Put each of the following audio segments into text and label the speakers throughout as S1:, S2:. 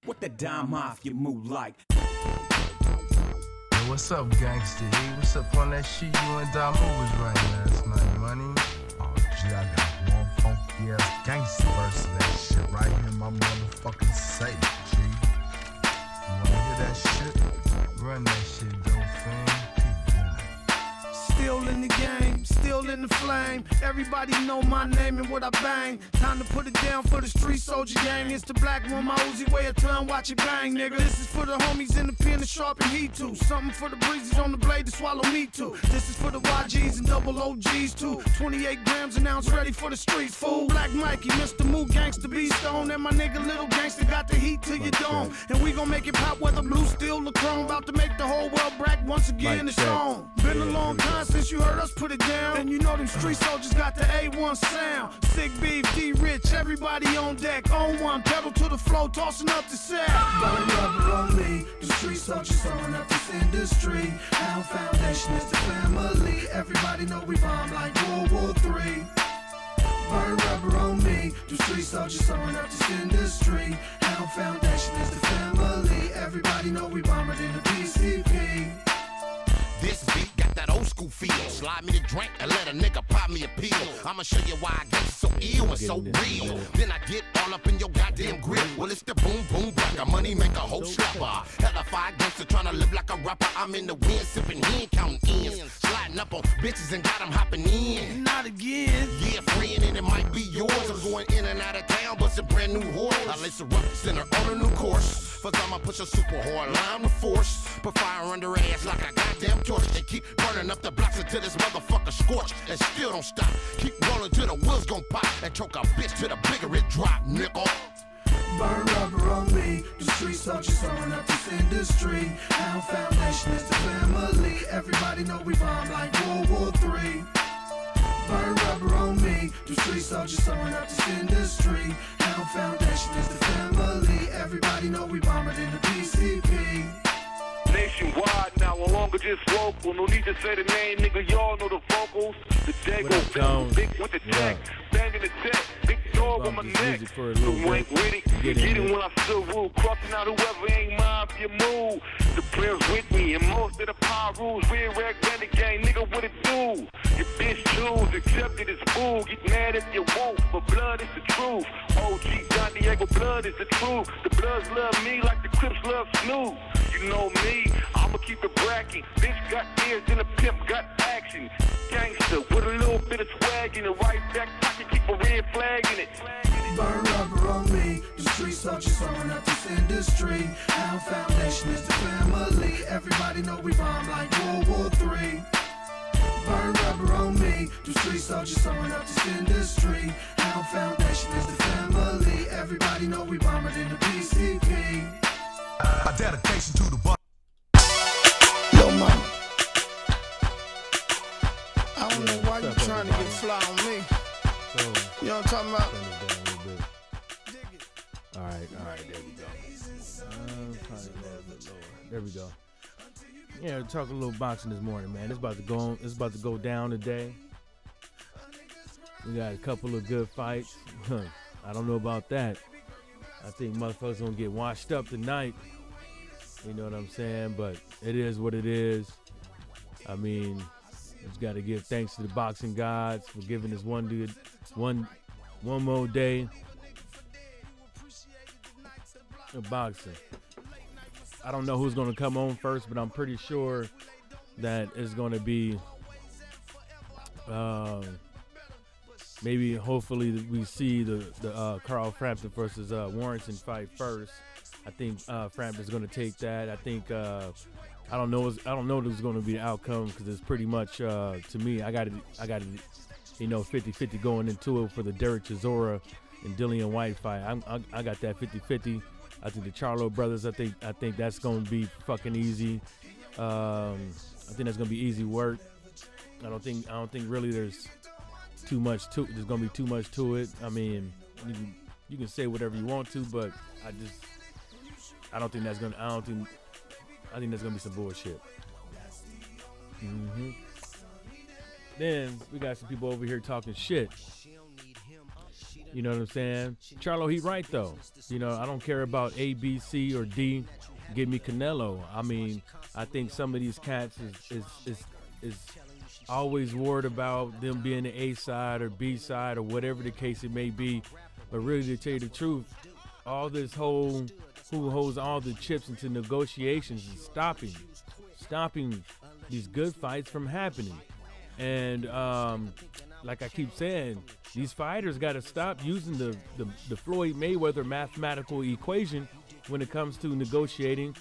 S1: What the dime mafia move like?
S2: Yo, what's up, gangsta? Hey, what's up on that shit you and Dom was writing last night, money?
S3: Oh, gee, I got one funky ass gangsta verse of that shit right here in my motherfucking safe, G. You wanna hear that shit?
S2: Run that shit, though, fam.
S4: Still in the game, still in the flame. Everybody know my name and what I bang. Time to put it down for the street soldier gang. It's the black one, my Uzi way of tongue, watch it bang, nigga. This is for the homies in the pen to sharpen heat too. Something for the breezes on the blade to swallow me too. This is for the YGs and double OGs too. 28 grams an ounce ready for the streets, fool. Black Mikey, Mr. Moo, Gangsta B-Stone. And my nigga Little Gangsta got the heat to your dome. And we gon' make it pop whether blue, steel, or chrome. About to make the whole world black once again, it's on. Been a long time since you heard us put it down. And you know them street soldiers got the A1 sound. Sick beef, D-Rich, everybody on deck. On one, pedal to the flow, tossing up the set. Burn rubber on me, the street soldiers throwing up this industry. Our foundation is the family. Everybody know we bomb like World War III. Burn rubber on me, the street soldiers throwing up this industry. Our foundation is the family. Everybody know we bomb it in the PCP.
S5: This beat got that old school feel. Slide me the drink and let a nigga pop me a pill. I'ma show you why I get so ill and so real. Then I get all up in your goddamn grip. Well, it's the boom boom bracker, money make a whole slapper. Hella fire gangster tryna live like a rapper. I'm in the wind sipping hen, counting ends. Sliding up on bitches and got them hopping in.
S4: Not again.
S5: Yeah, friend, and it might be yours. I'm going in and out of town, but it's a brand new horse. I lace a rough center on a new course. First I'ma push a super hard line with force. Put fire under her ass like a goddamn torch. And keep burning up the blocks until this motherfucker scorch. And still don't stop. Keep rolling till the wheels gon' pop. And choke a bitch till the bigger it drop, nickel.
S4: Burn rubber on me, the street soldiers throwing up this industry. Our foundation is the family. Everybody know we bomb like World War III. Burn rubber on me, the street soldiers throwing up this industry. Our foundation is the family. Everybody know we bomb it in the PCP.
S6: Nationwide now, no longer just local. No need to say the name, nigga, y'all know the vocals. The Dago, big with the tech, banging the tech, big dog on my neck. So Wayne with it, get it when I still rule. Crossing out whoever ain't mine for your move. The players with me, and most of the power rules. Real rag renegade, nigga, what it do? Your bitch choose, accept it as fool. Get mad if you won't, but blood is the truth. OG Don Diego, blood is the truth. The Bloods love me like the Crips love Snoop. You know me, I'ma keep it bracking. Bitch got ears and a pimp got action. Gangster with a little bit of swag in the right back pocket, keep a red flag in it.
S4: Burn rubber on me, the street soldiers throwing up this industry. Our foundation is the family. Everybody know we bomb like World War III. Burn rubber on me, the street soldiers throwing up this industry. Our foundation is the family. Everybody know we bomb it in the PCP.
S3: A dedication to the bar.
S4: Yo, mama, I don't know why you trying to get fly on me. You know what I'm talking about?
S7: All right, there we go. There we go. Yeah, talking a little boxing this morning, man. It's about to go on. It's about to go down today. We got a couple of good fights. I don't know about that. I think motherfuckers gonna get washed up tonight. You know what I'm saying? But it is what it is. I mean, just got to give thanks to the boxing gods for giving us one more day of boxing. I don't know who's gonna come on first, but I'm pretty sure that it's gonna be maybe hopefully we see the Carl Frampton versus Warrington fight first. I think Frampton's going to take that. I think I don't know what's going to be the outcome because it's pretty much to me. I got it. 50-50 going into it for the Derek Chisora and Dillian White fight. I got that 50-50. I think the Charlo brothers. I think that's going to be fucking easy. I think that's going to be easy work. I don't think really there's too much to. There's going to be too much to it. I mean, you can say whatever you want to, but I think that's gonna be some bullshit. Then we got some people over here talking shit. You know what I'm saying? Charlo, he right though. You know, I don't care about A, B, C, or D. Give me Canelo. I mean, I think some of these cats is always worried about them being the A side or B side or whatever the case it may be. But really, to tell you the truth, all this whole who holds all the chips into negotiations is stopping these good fights from happening. And like I keep saying, these fighters got to stop using the Floyd Mayweather mathematical equation when it comes to negotiating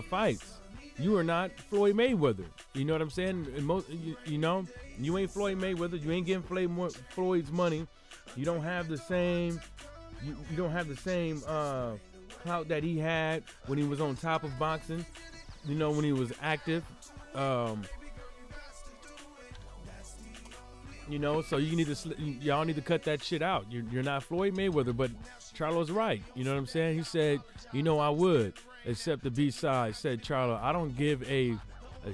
S7: fights. You are not Floyd Mayweather. You know what I'm saying? You know, you ain't Floyd Mayweather. You ain't getting Floyd's money. You don't have the same. You don't have the same clout that he had when he was on top of boxing. You know, when he was active. You know, so y'all need to cut that shit out. You're not Floyd Mayweather, but Charlo's right. You know what I'm saying? He said, you know, I would, except the B side. Said Charlo, I don't give a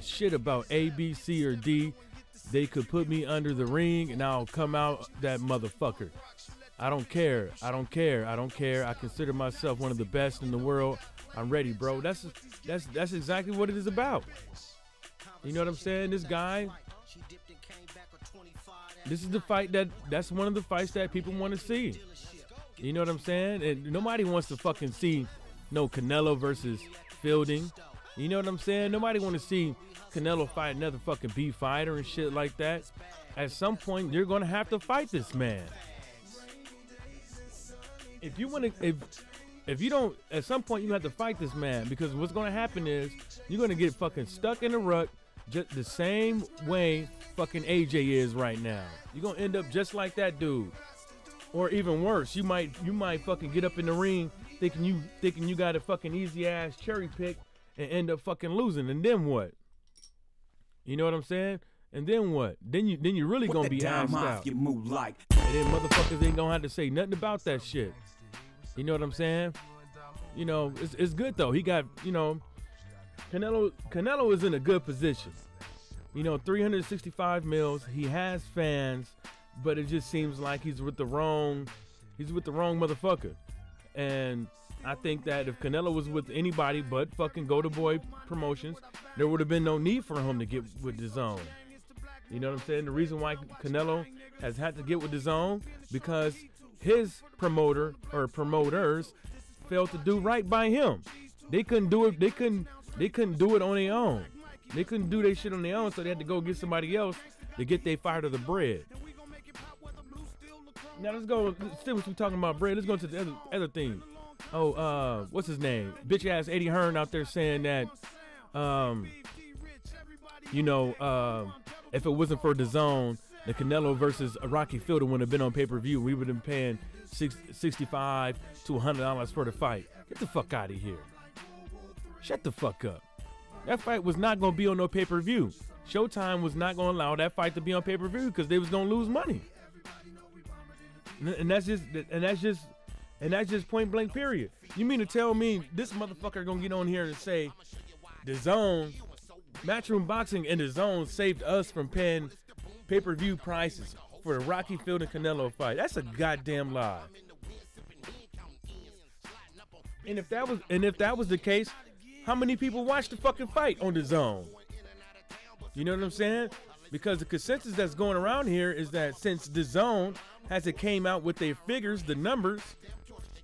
S7: shit about A, B, C, or D. They could put me under the ring and I'll come out that motherfucker. I don't care. I don't care. I don't care. I consider myself one of the best in the world. I'm ready, bro. That's exactly what it is about. You know what I'm saying? This guy. This is the fight that's one of the fights that people want to see. You know what I'm saying? And nobody wants to fucking see no Canelo versus Fielding. You know what I'm saying? Nobody want to see Canelo fight another fucking B fighter and shit like that. At some point, you're going to have to fight this man. If you want to, if you don't, at some point you have to fight this man, because what's going to happen is you're going to get fucking stuck in a rut just the same way fucking AJ is right now. You're going to end up just like that dude. Or even worse, you might fucking get up in the ring thinking you got a fucking easy ass cherry pick and end up fucking losing. And then what? You know what I'm saying? And then what? Then you really gonna be asked out.
S1: You move like.
S7: And then motherfuckers ain't gonna have to say nothing about that shit. You know what I'm saying? You know, it's good though. He got, you know, Canelo is in a good position. You know, 365 mils. He has fans, but it just seems like he's with the wrong motherfucker. And I think that if Canelo was with anybody but fucking Golden Boy Promotions, there would have been no need for him to get with DAZN. You know what I'm saying? The reason why Canelo has had to get with DAZN because his promoter or promoters failed to do right by him. They couldn't do it. They couldn't do it on their own. They couldn't do their shit on their own, so they had to go get somebody else to get their fire to the bread. Now let's go. Still, we're talking about bread. Let's go to the other thing. Oh, what's his name? Bitch ass Eddie Hearn out there saying that, you know, if it wasn't for DAZN, the Canelo versus Rocky Fielding would have been on pay-per-view. We would have been paying $65 to $100 for the fight. Get the fuck out of here. Shut the fuck up. That fight was not going to be on no pay-per-view. Showtime was not going to allow that fight to be on pay-per-view because they was going to lose money. And that's just point blank period. You mean to tell me this motherfucker gonna get on here and say DAZN, Matchroom Boxing and DAZN saved us from paying pay-per-view prices for the Rocky Fielding Canelo fight? That's a goddamn lie. And if that was the case, how many people watched the fucking fight on DAZN? You know what I'm saying? Because the consensus that's going around here is that since DAZN hasn't came out with their figures, the numbers,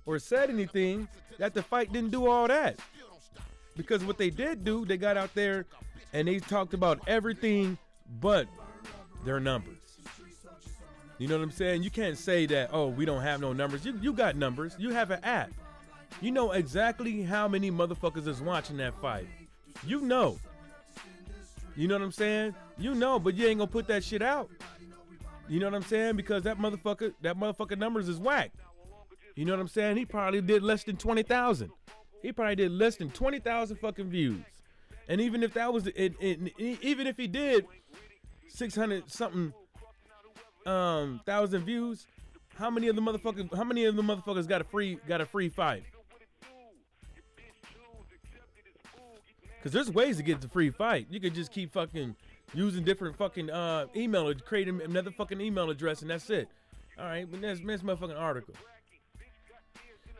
S7: or said anything, that the fight didn't do all that. Because what they did do, they got out there and they talked about everything but their numbers. You know what I'm saying? You can't say that, oh, we don't have no numbers. You got numbers. You have an app. You know exactly how many motherfuckers is watching that fight. You know. You know what I'm saying? You know, but you ain't gonna put that shit out. You know what I'm saying? Because that motherfucker numbers is whack. You know what I'm saying? He probably did less than 20,000. He probably did less than 20,000 fucking views. And even if that was, even if he did 600 something thousand views, how many of the motherfuckers got a free fight? Because there's ways to get the free fight. You could just keep fucking using different fucking create another fucking email address, and that's it. All right, but that's motherfucking article.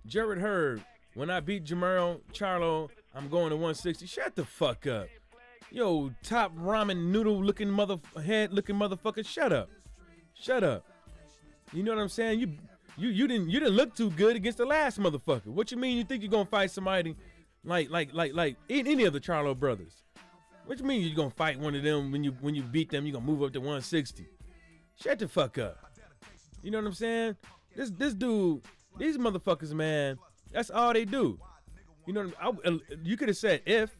S7: Jared Hurd, when I beat Jermell Charlo, I'm going to 160. Shut the fuck up. Yo, top ramen noodle looking motherfucker, shut up. Shut up. You know what I'm saying? You didn't look too good against the last motherfucker. What you mean you think you're gonna fight somebody like any of the Charlo brothers? What you mean you're gonna fight one of them when you beat them, you're gonna move up to 160? Shut the fuck up. You know what I'm saying? This dude, these motherfuckers, man, that's all they do. You know, you could have said if.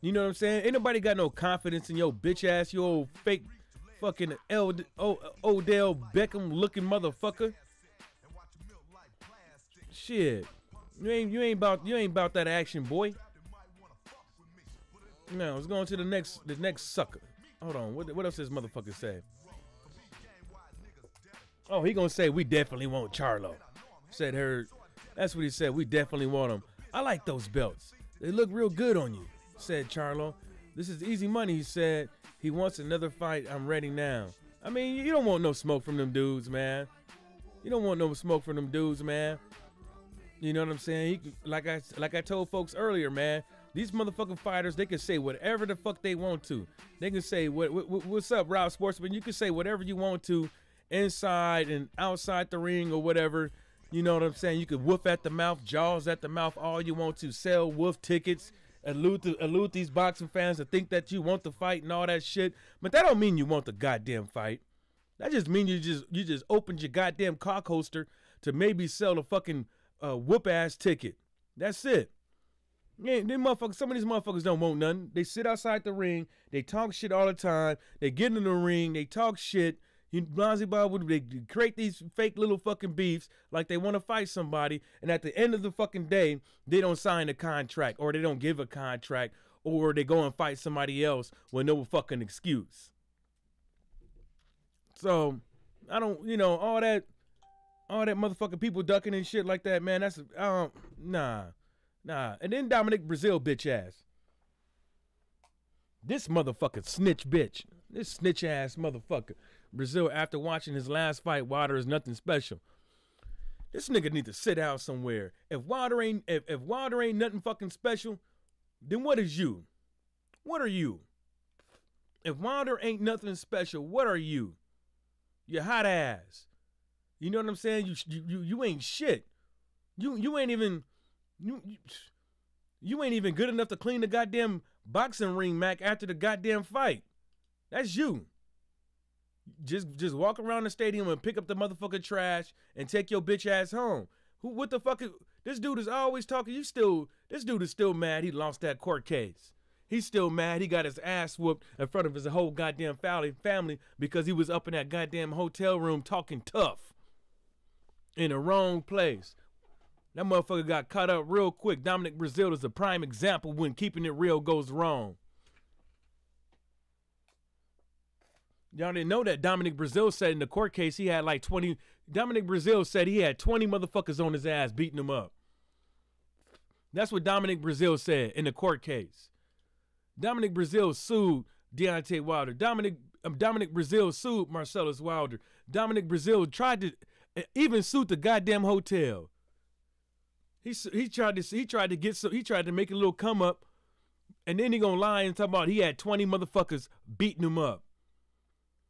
S7: You know what I'm saying? Ain't nobody got no confidence in your bitch ass, you old fake fucking Odell Beckham looking motherfucker. Shit. You ain't about that action, boy. Now let's go on to the next sucker. Hold on, what else this motherfucker say? Oh, he gonna say we definitely want Charlo. Said Hurd. That's what he said. We definitely want him. I like those belts. They look real good on you, said Charlo. This is easy money, he said. He wants another fight. I'm ready now. I mean, you don't want no smoke from them dudes, man. You don't want no smoke from them dudes, man. You know what I'm saying? Like I told folks earlier, man. These motherfucking fighters, they can say whatever the fuck they want to. They can say, what's up, Rob Sportsman? You can say whatever you want to inside and outside the ring or whatever. You know what I'm saying? You could woof at the mouth, jaws at the mouth, all you want to. Sell wolf tickets, elude these boxing fans to think that you want the fight and all that shit. But that don't mean you want the goddamn fight. That just means you just opened your goddamn cock holster to maybe sell a fucking whoop ass ticket. That's it. Yeah, some of these motherfuckers don't want nothing. They sit outside the ring. They talk shit all the time. They get in the ring. They talk shit. They create these fake little fucking beefs like they want to fight somebody. And at the end of the fucking day, they don't sign a contract or they don't give a contract or they go and fight somebody else with no fucking excuse. So I don't, all that motherfucking people ducking and shit like that, man. That's nah. And then Dominic Brazil bitch ass. This motherfucker snitch bitch. This snitch ass motherfucker. Brazil, after watching his last fight, Wilder is nothing special. This nigga need to sit down somewhere. If Wilder ain't nothing fucking special, then what is you? What are you? If Wilder ain't nothing special, what are you? You hot ass. You know what I'm saying? You ain't shit. You ain't even you ain't even good enough to clean the goddamn boxing ring, Mac, after the goddamn fight. That's you. Just walk around the stadium and pick up the motherfucking trash and take your bitch ass home. What the fuck is this dude is always talking? This dude is still mad he lost that court case. He's still mad he got his ass whooped in front of his whole goddamn family because he was up in that goddamn hotel room talking tough in the wrong place. That motherfucker got caught up real quick. Dominic Brazil is a prime example when keeping it real goes wrong. Y'all didn't know that Dominic Brazil said in the court case he had like 20. Dominic Brazil said he had 20 motherfuckers on his ass beating him up. That's what Dominic Brazil said in the court case. Dominic Brazil sued Deontay Wilder. Dominic Brazil sued Marcellus Wilder. Dominic Brazil tried to even sue the goddamn hotel. He tried to make a little come up, and then he gonna lie and talk about he had 20 motherfuckers beating him up.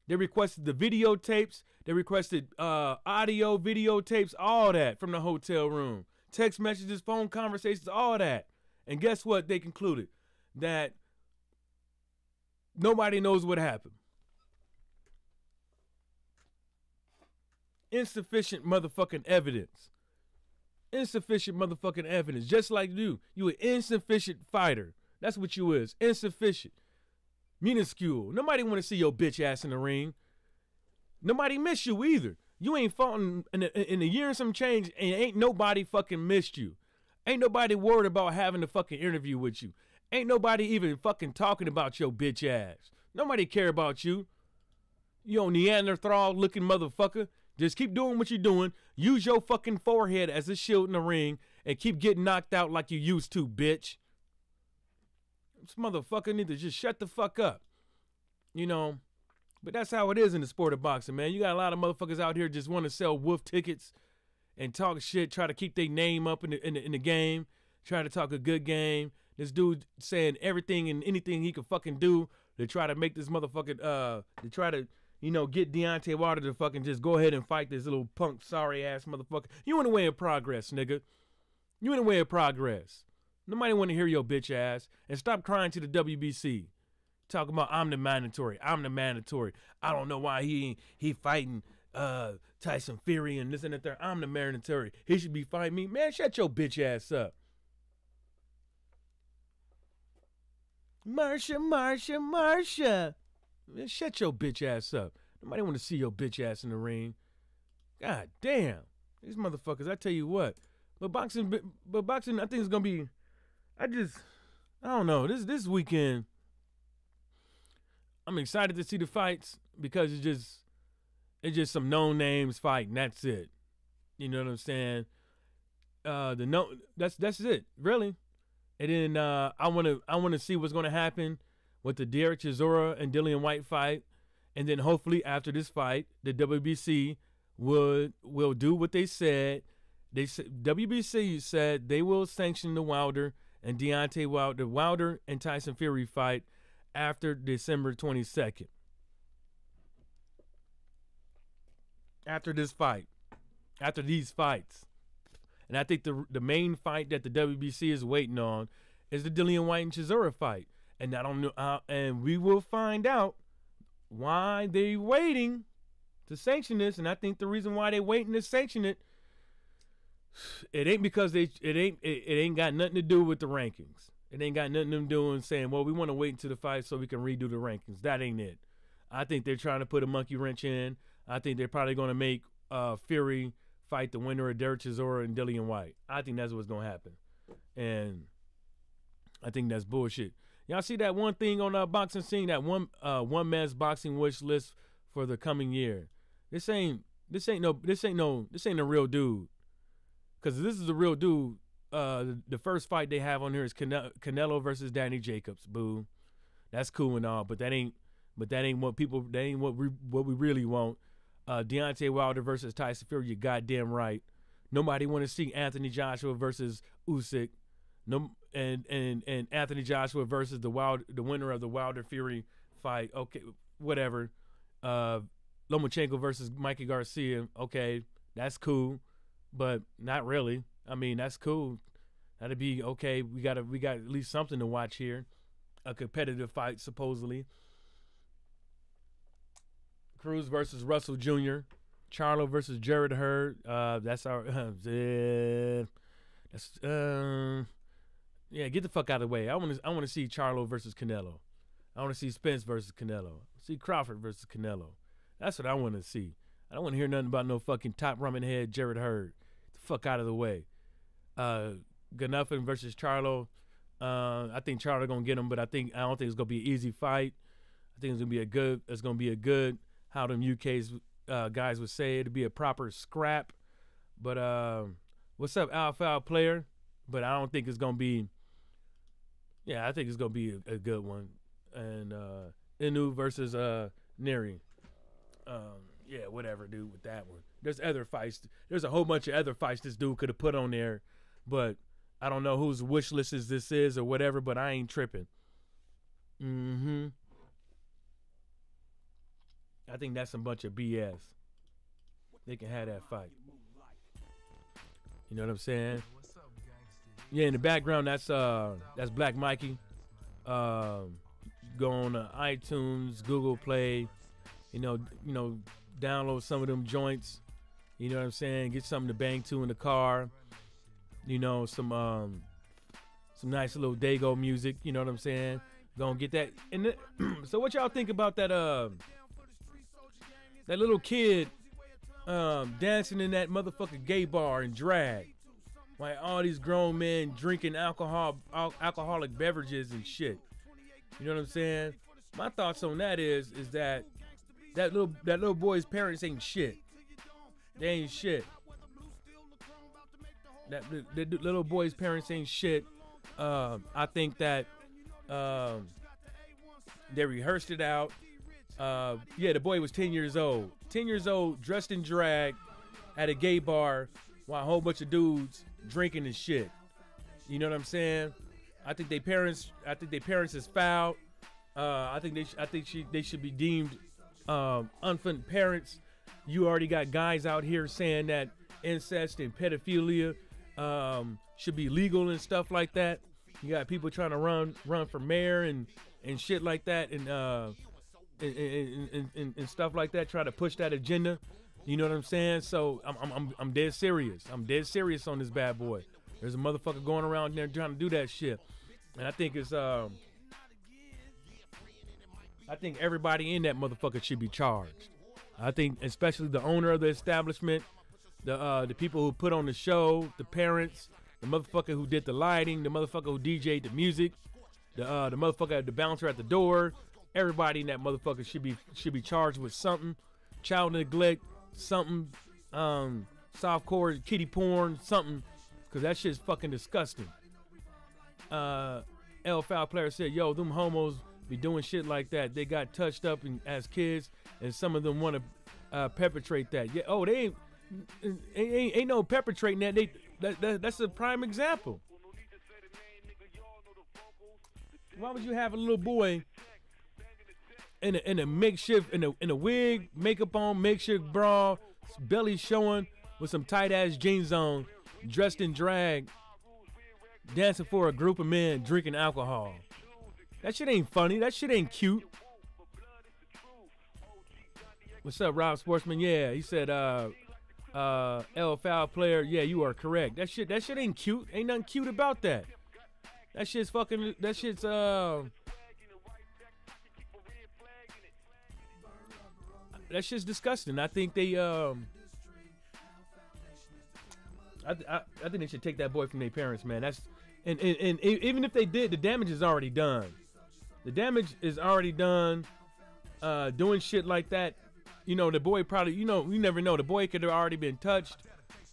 S7: They requested the videotapes. They requested audio videotapes, all that from the hotel room. Text messages, phone conversations, all that. And guess what? They concluded that nobody knows what happened. Insufficient motherfucking evidence. Insufficient motherfucking evidence. Just like you. You an insufficient fighter. That's what you is. Insufficient. Minuscule. Nobody want to see your bitch ass in the ring. Nobody miss you either. You ain't fought in a year and some change, and ain't nobody fucking missed you. Ain't nobody worried about having a fucking interview with you. Ain't nobody even fucking talking about your bitch ass. Nobody care about you. You old Neanderthal looking motherfucker. Just keep doing what you're doing. Use your fucking forehead as a shield in the ring and keep getting knocked out like you used to, bitch. This motherfucker need to just shut the fuck up. But that's how it is in the sport of boxing, man. You got a lot of motherfuckers out here just want to sell wolf tickets and talk shit, try to keep their name up in the game, try to talk a good game. This dude saying everything and anything he could fucking do to try to make this motherfucking to try to, you know, get Deontay Wilder to fucking just go ahead and fight this little punk sorry ass motherfucker. You in the way of progress, nigga. You in the way of progress. Nobody want to hear your bitch ass. And stop crying to the WBC. Talking about I'm the mandatory. I'm the mandatory. I don't know why he fighting Tyson Fury and this and that there. I'm the mandatory. He should be fighting me. Man, shut your bitch ass up. Marsha. Man, shut your bitch ass up. Nobody want to see your bitch ass in the ring. God damn. These motherfuckers, I tell you what. But boxing, I think it's gonna be. I don't know. This weekend, I'm excited to see the fights because it's just some known names fighting. That's it. You know what I'm saying? That's it, really. And then I wanna see what's gonna happen with the Derek Chisora and Dillian White fight, and then hopefully after this fight, the WBC will do what they said. WBC said they will sanction the Wilder and Deontay Wilder and Tyson Fury fight after December 22nd. After this fight, after these fights. And I think the main fight that the WBC is waiting on is the Dillian White and Chisora fight. And I don't know, and we will find out why they waiting to sanction this. And I think the reason why they waiting to sanction it, it ain't because it ain't got nothing to do with the rankings. It ain't got nothing to do with saying, well, we want to wait until the fight so we can redo the rankings. That ain't it. I think they're trying to put a monkey wrench in. I think they're probably going to make Fury fight the winner of Derek Chisora and Dillian White. I think that's what's going to happen. And I think that's bullshit. Y'all see that one thing on boxing scene, that one man's boxing wish list for the coming year. This ain't a real dude. Because this is a real dude. The first fight they have on here is Canelo versus Danny Jacobs. Boo. That's cool and all, but that ain't what we really want. Deontay Wilder versus Tyson Fury, you goddamn right. Nobody want to see Anthony Joshua versus Usyk. No, and Anthony Joshua versus the winner of the Wilder Fury fight. Okay, whatever. Lomachenko versus Mikey Garcia. Okay, that's cool, but not really. I mean, that's cool. That'd be okay. We got at least something to watch here. A competitive fight, supposedly. Cruz versus Russell Jr. Charlo versus Jared Hurd. That's our. Yeah, get the fuck out of the way. I want to see Charlo versus Canelo. I want to see Spence versus Canelo. See Crawford versus Canelo. That's what I want to see. I don't want to hear nothing about no fucking top ramen head Jared Hurd. Get the fuck out of the way. Ganufin versus Charlo. I think Charlo gonna get him, but I don't think it's gonna be an easy fight. I think it's gonna be a good. How them UK's guys would say it'd be a proper scrap. But what's up, Alpha player? But I don't think it's gonna be. Yeah, I think it's gonna be a good one. And Inu versus Neri. Yeah, whatever, dude. With that one, there's other fights. There's a whole bunch of other fights this dude could have put on there, but I don't know whose wish list this is or whatever. But I ain't tripping. I think that's a bunch of BS. They can have that fight. You know what I'm saying? Yeah, in the background, that's Black Mikey. Go on iTunes, Google Play. You know, download some of them joints. You know what I'm saying? Get something to bang to in the car. You know, some nice little Dago music. You know what I'm saying? Gonna get that. And so, what y'all think about that? That little kid dancing in that motherfucking gay bar in drag. Like all these grown men drinking alcoholic beverages and shit. You know what I'm saying? My thoughts on that is that little boy's parents ain't shit. They ain't shit. That little boy's parents ain't shit. I think that they rehearsed it out. Yeah, the boy was 10 years old. 10 years old, dressed in drag at a gay bar while a whole bunch of dudes drinking and shit. You know what I'm saying? I think their parents is foul. I think they should be deemed unfit parents. You already got guys out here saying that incest and pedophilia should be legal and stuff like that. You got people trying to run for mayor and shit like that and stuff like that, try to push that agenda. You know what I'm saying? So I'm dead serious. I'm dead serious on this bad boy. There's a motherfucker going around there trying to do that shit, and I think it's I think everybody in that motherfucker should be charged. I think especially the owner of the establishment, the people who put on the show, the parents, the motherfucker who did the lighting, the motherfucker who DJ'd the music, the motherfucker, the bouncer at the door. Everybody in that motherfucker should be charged with something, child neglect, something, softcore kitty porn, something, because that shit's fucking disgusting. L Foul Player said, yo, them homos be doing shit like that. They got touched up as kids, and some of them want to perpetrate that. Yeah, oh, they ain't no perpetrating that. That's a prime example. Why would you have a little boy in a makeshift in a wig, makeup on, makeshift bra, belly showing, with some tight ass jeans on, dressed in drag, dancing for a group of men drinking alcohol? That shit ain't funny. That shit ain't cute. What's up, Rob Sportsman? Yeah, he said, L Foul Player, yeah, you are correct. That shit ain't cute. Ain't nothing cute about that. That shit's disgusting. I think they I think they should take that boy from their parents, man. And even if they did, the damage is already done. The damage is already done. Doing shit like that, you know, the boy probably, you know, you never know. The boy could have already been touched.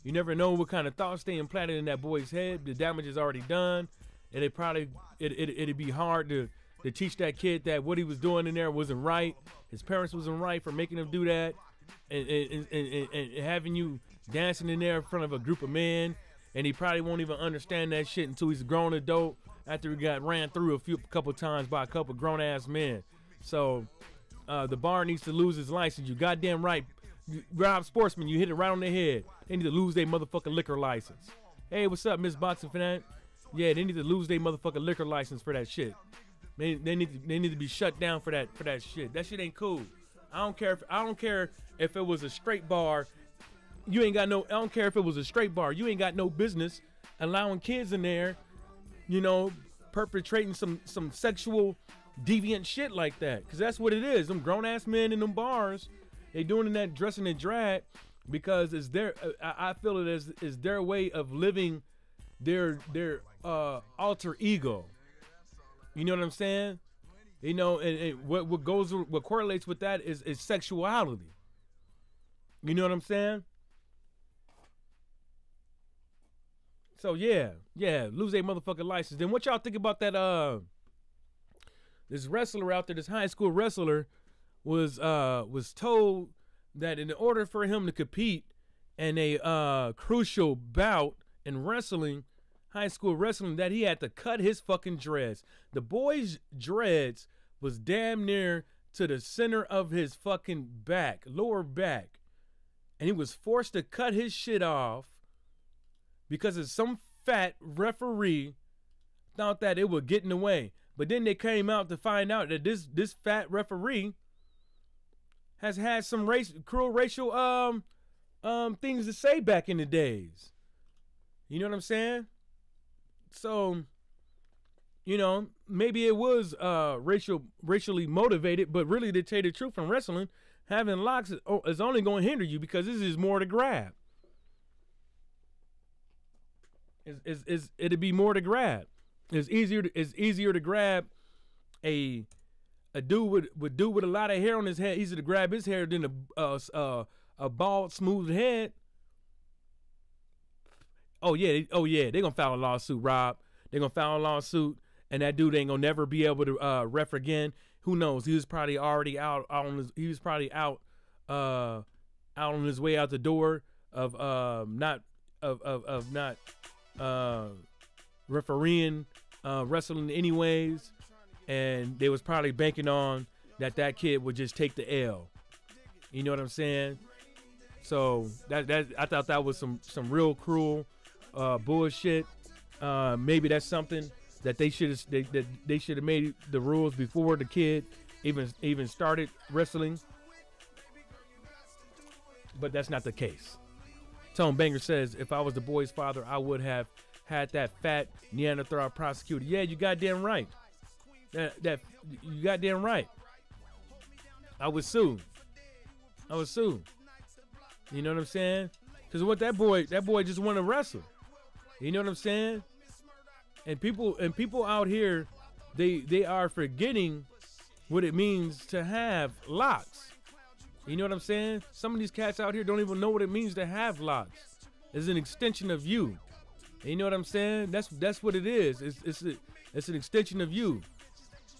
S7: You never know what kind of thoughts they implanted in that boy's head. The damage is already done, and it'd be hard to teach that kid that what he was doing in there wasn't right. His parents wasn't right for making him do that, and having you dancing in there in front of a group of men, and he probably won't even understand that shit until he's a grown adult after he got ran through a couple times by a couple grown ass men. So the bar needs to lose his license. You goddamn right, Rob Sportsman. You hit it right on the head. They need to lose their motherfucking liquor license. Hey, what's up, Miss Boxing Fan? Yeah, they need to lose their motherfucking liquor license for that shit. They need to be shut down for that shit. That shit ain't cool. I don't care if it was a straight bar. I don't care if it was a straight bar. You ain't got no business allowing kids in there, you know, perpetrating some sexual deviant shit like that. Because that's what it is. Them grown ass men in them bars, they doing that dressing in drag because it's their. I feel it is their way of living their alter ego. You know what I'm saying? You know, and what correlates with that is sexuality. You know what I'm saying? So yeah, lose a motherfucking license. Then what y'all think about that? This wrestler out there, this high school wrestler, was told that in order for him to compete in a crucial bout in wrestling, high school wrestling, that he had to cut his fucking dreads. The boy's dreads was damn near to the center of his fucking back, lower back, and he was forced to cut his shit off because of some fat referee thought that it would get in the way. But then they came out to find out that this fat referee has had some cruel racial things to say back in the days. You know what I'm saying? So, you know, maybe it was racially motivated, but really, to tell you the truth, from wrestling, having locks is only going to hinder you because this is more to grab. It'd be more to grab. It's easier to grab a dude with a lot of hair on his head. Easier to grab his hair than a bald, smooth head. Oh yeah, they gonna file a lawsuit, Rob. They gonna file a lawsuit, and that dude ain't gonna never be able to ref again. who knows? He was probably already out on his. He was probably out on his way out the door of not refereeing wrestling anyways, and they was probably banking on that kid would just take the L. You know what I'm saying? So that I thought that was some real cruel bullshit. Maybe that's something that they should have made the rules before the kid even started wrestling. But that's not the case. Tone Banger says, if I was the boy's father, I would have had that fat Neanderthal prosecuted. Yeah, you goddamn right. That you goddamn right. I would sue. You know what I'm saying? Because what that boy just want to wrestle. You know what I'm saying? And people out here, they are forgetting what it means to have locks. You know what I'm saying? Some of these cats out here don't even know what it means to have locks. It's an extension of you. You know what I'm saying? That's what it is. It's an extension of you.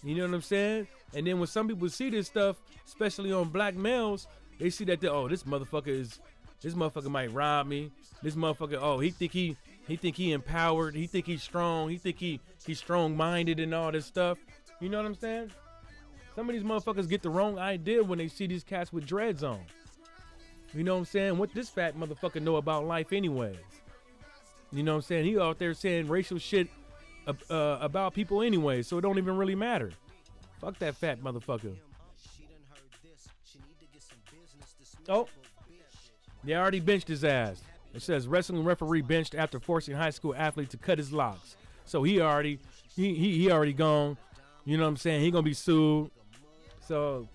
S7: You know what I'm saying? And then when some people see this stuff, especially on black males, they see that this motherfucker might rob me. This motherfucker, he think he empowered. He think he's strong. He think he's strong-minded and all this stuff. You know what I'm saying? Some of these motherfuckers get the wrong idea when they see these cats with dreads on. You know what I'm saying? What this fat motherfucker know about life anyways? You know what I'm saying? He out there saying racial shit about people anyway, so it don't even really matter. Fuck that fat motherfucker. Oh, they already benched his ass. It says wrestling referee benched after forcing high school athlete to cut his locks. So he already gone. You know what I'm saying? He gonna be sued. So,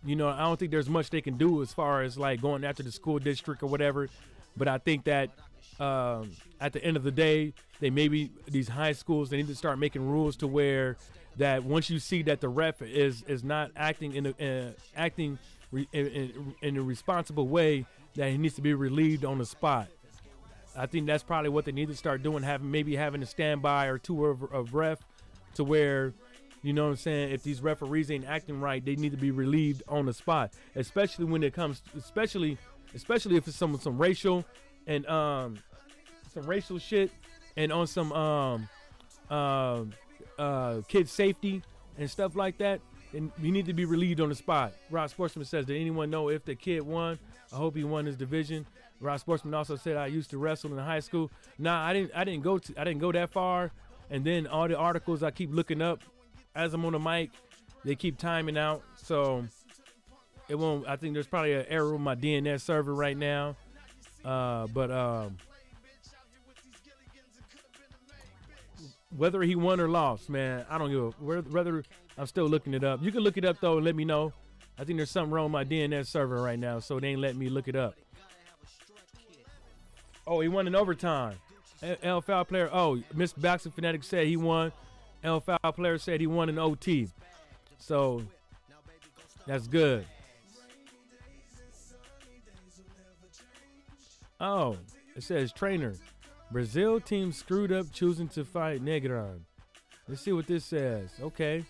S7: you know, I don't think there's much they can do as far as like going after the school district or whatever. But I think that at the end of the day, these high schools, they need to start making rules to where that once you see that the ref is not acting in a responsible way, that he needs to be relieved on the spot. I think that's probably what they need to start doing, having a standby or two of ref to where, you know what I'm saying, if these referees ain't acting right, they need to be relieved on the spot. Especially when it comes, especially if it's some racial and some racial shit and on some kid safety and stuff like that. And you need to be relieved on the spot. Rod Sportsman says, did anyone know if the kid won? I hope he won his division. Rod Sportsman also said, I used to wrestle in high school. Nah, I didn't go that far. And then all the articles I keep looking up as I'm on the mic, they keep timing out. So it won't. I think there's probably an error with my DNS server right now. But whether he won or lost, man, I don't give a whether. I'm still looking it up. You can look it up though and let me know. I think there's something wrong with my DNS server right now, so they ain't letting me look it up. Oh, he won in overtime. L Foul player. Oh, Miss Boxing Fanatic said he won. L Foul player said he won in OT. So that's good. Oh, it says trainer. Brazil team screwed up choosing to fight Negron. Let's see what this says. Okay.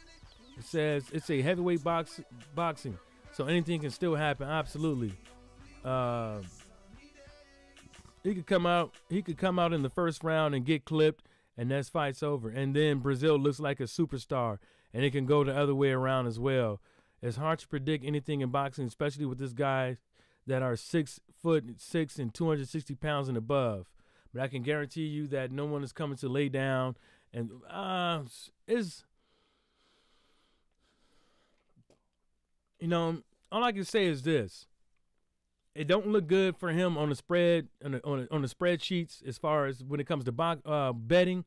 S7: It says it's a heavyweight boxing, so anything can still happen. Absolutely. He could come out in the first round and get clipped, and that fight's over. And then Brazil looks like a superstar, and it can go the other way around as well. It's hard to predict anything in boxing, especially with this guy that are 6'6" and 260 pounds and above. But I can guarantee you that no one is coming to lay down. And you know, all I can say is this: it don't look good for him on the spread on the spreadsheets as far as when it comes to betting.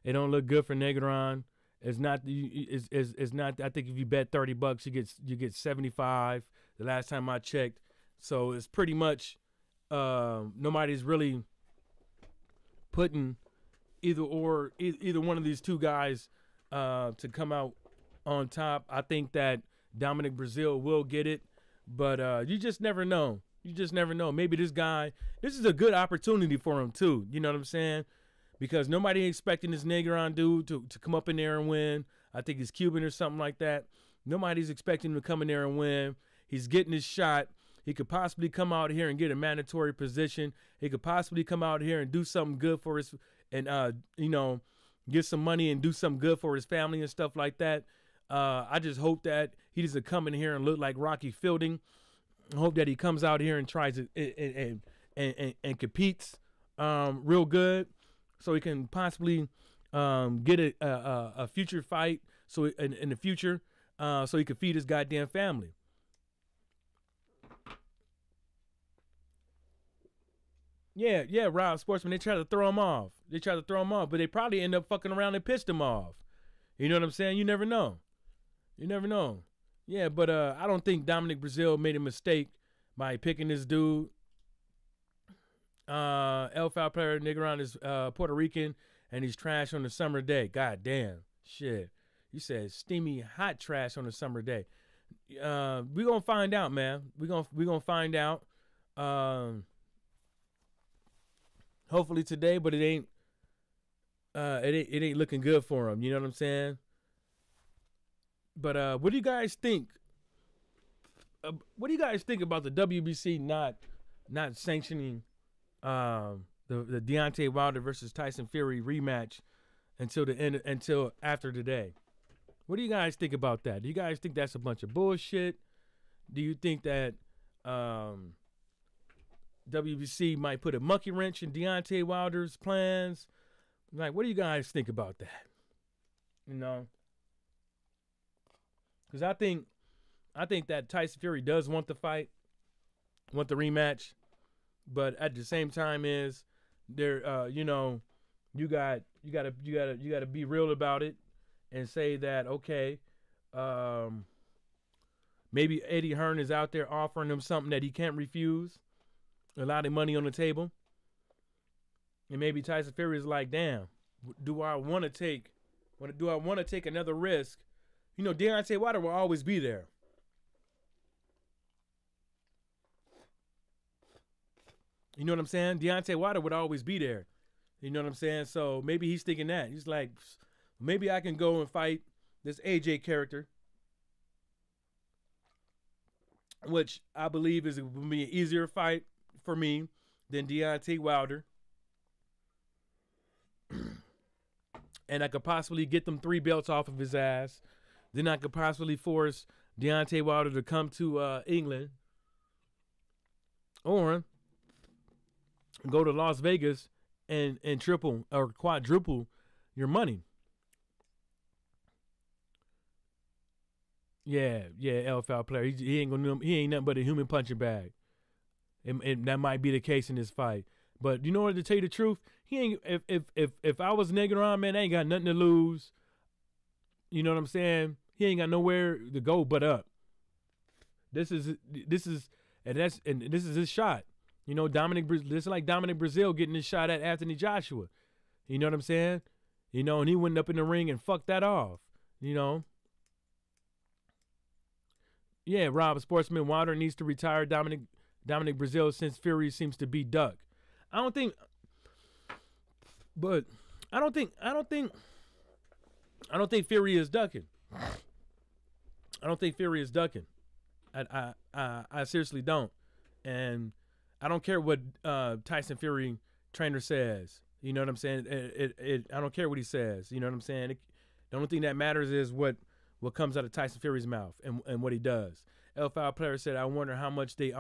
S7: It don't look good for Negron. It's not. It's not. I think if you bet $30, you get 75. The last time I checked, so it's pretty much nobody's really putting either one of these two guys to come out on top. I think that Dominic Brazil will get it, but you just never know. You just never know. Maybe this is a good opportunity for him too. You know what I'm saying? Because nobody expecting this Negron dude to come up in there and win. I think he's Cuban or something like that. Nobody's expecting him to come in there and win. He's getting his shot. He could possibly come out here and get a mandatory position. He could possibly come out here and do something good for his, and you know, get some money and do something good for his family and stuff like that. I just hope that he doesn't come in here and look like Rocky Fielding. I hope that he comes out here and tries to and competes real good, so he can possibly get a future fight. So in the future, so he can feed his goddamn family. Yeah, Rob Sportsman, they try to throw him off. But they probably end up fucking around and pissed him off. You know what I'm saying? You never know. Yeah, but I don't think Dominic Brazil made a mistake by picking this dude. El Foul player, Negron is Puerto Rican, and he's trash on a summer day. God damn. Shit. You said steamy, hot trash on a summer day. We gonna find out, man. We gonna find out. Hopefully today, but it ain't looking good for him. You know what I'm saying? But what do you guys think? What do you guys think about the WBC not sanctioning the Deontay Wilder versus Tyson Fury rematch until after today? What do you guys think about that? Do you guys think that's a bunch of bullshit? Do you think that WBC might put a monkey wrench in Deontay Wilder's plans? Like, what do you guys think about that? You know, because I think that Tyson Fury does want the fight, want the rematch, but at the same time is there, you know, you gotta be real about it and say that, okay, maybe Eddie Hearn is out there offering him something that he can't refuse, a lot of money on the table, and maybe Tyson Fury is like, damn, do I want to take another risk? You know, Deontay Wilder will always be there. You know what I'm saying? Deontay Wilder would always be there. You know what I'm saying? So maybe he's thinking that. He's like, maybe I can go and fight this AJ character, which I believe will be an easier fight for me than Deontay Wilder. And I could possibly get them 3 belts off of his ass. Then I could possibly force Deontay Wilder to come to England, or go to Las Vegas and triple or quadruple your money. Yeah, El Foul player. He ain't nothing but a human punching bag. And that might be the case in this fight. But you know what, to tell you the truth, he ain't. If I was Negron, man, I ain't got nothing to lose. You know what I'm saying? He ain't got nowhere to go but up. This is his shot. You know, this is like Dominic Brazil getting his shot at Anthony Joshua. You know what I'm saying? You know, and he went up in the ring and fucked that off. You know. Yeah, Rob Sportsman, Wilder needs to retire Dominic Brazil since Fury seems to be duck. I don't think Fury is ducking. I don't think Fury is ducking. I seriously don't. And I don't care what Tyson Fury trainer says. You know what I'm saying? I don't care what he says. You know what I'm saying? The only thing that matters is what comes out of Tyson Fury's mouth and what he does. El Foul player said, I wonder how much they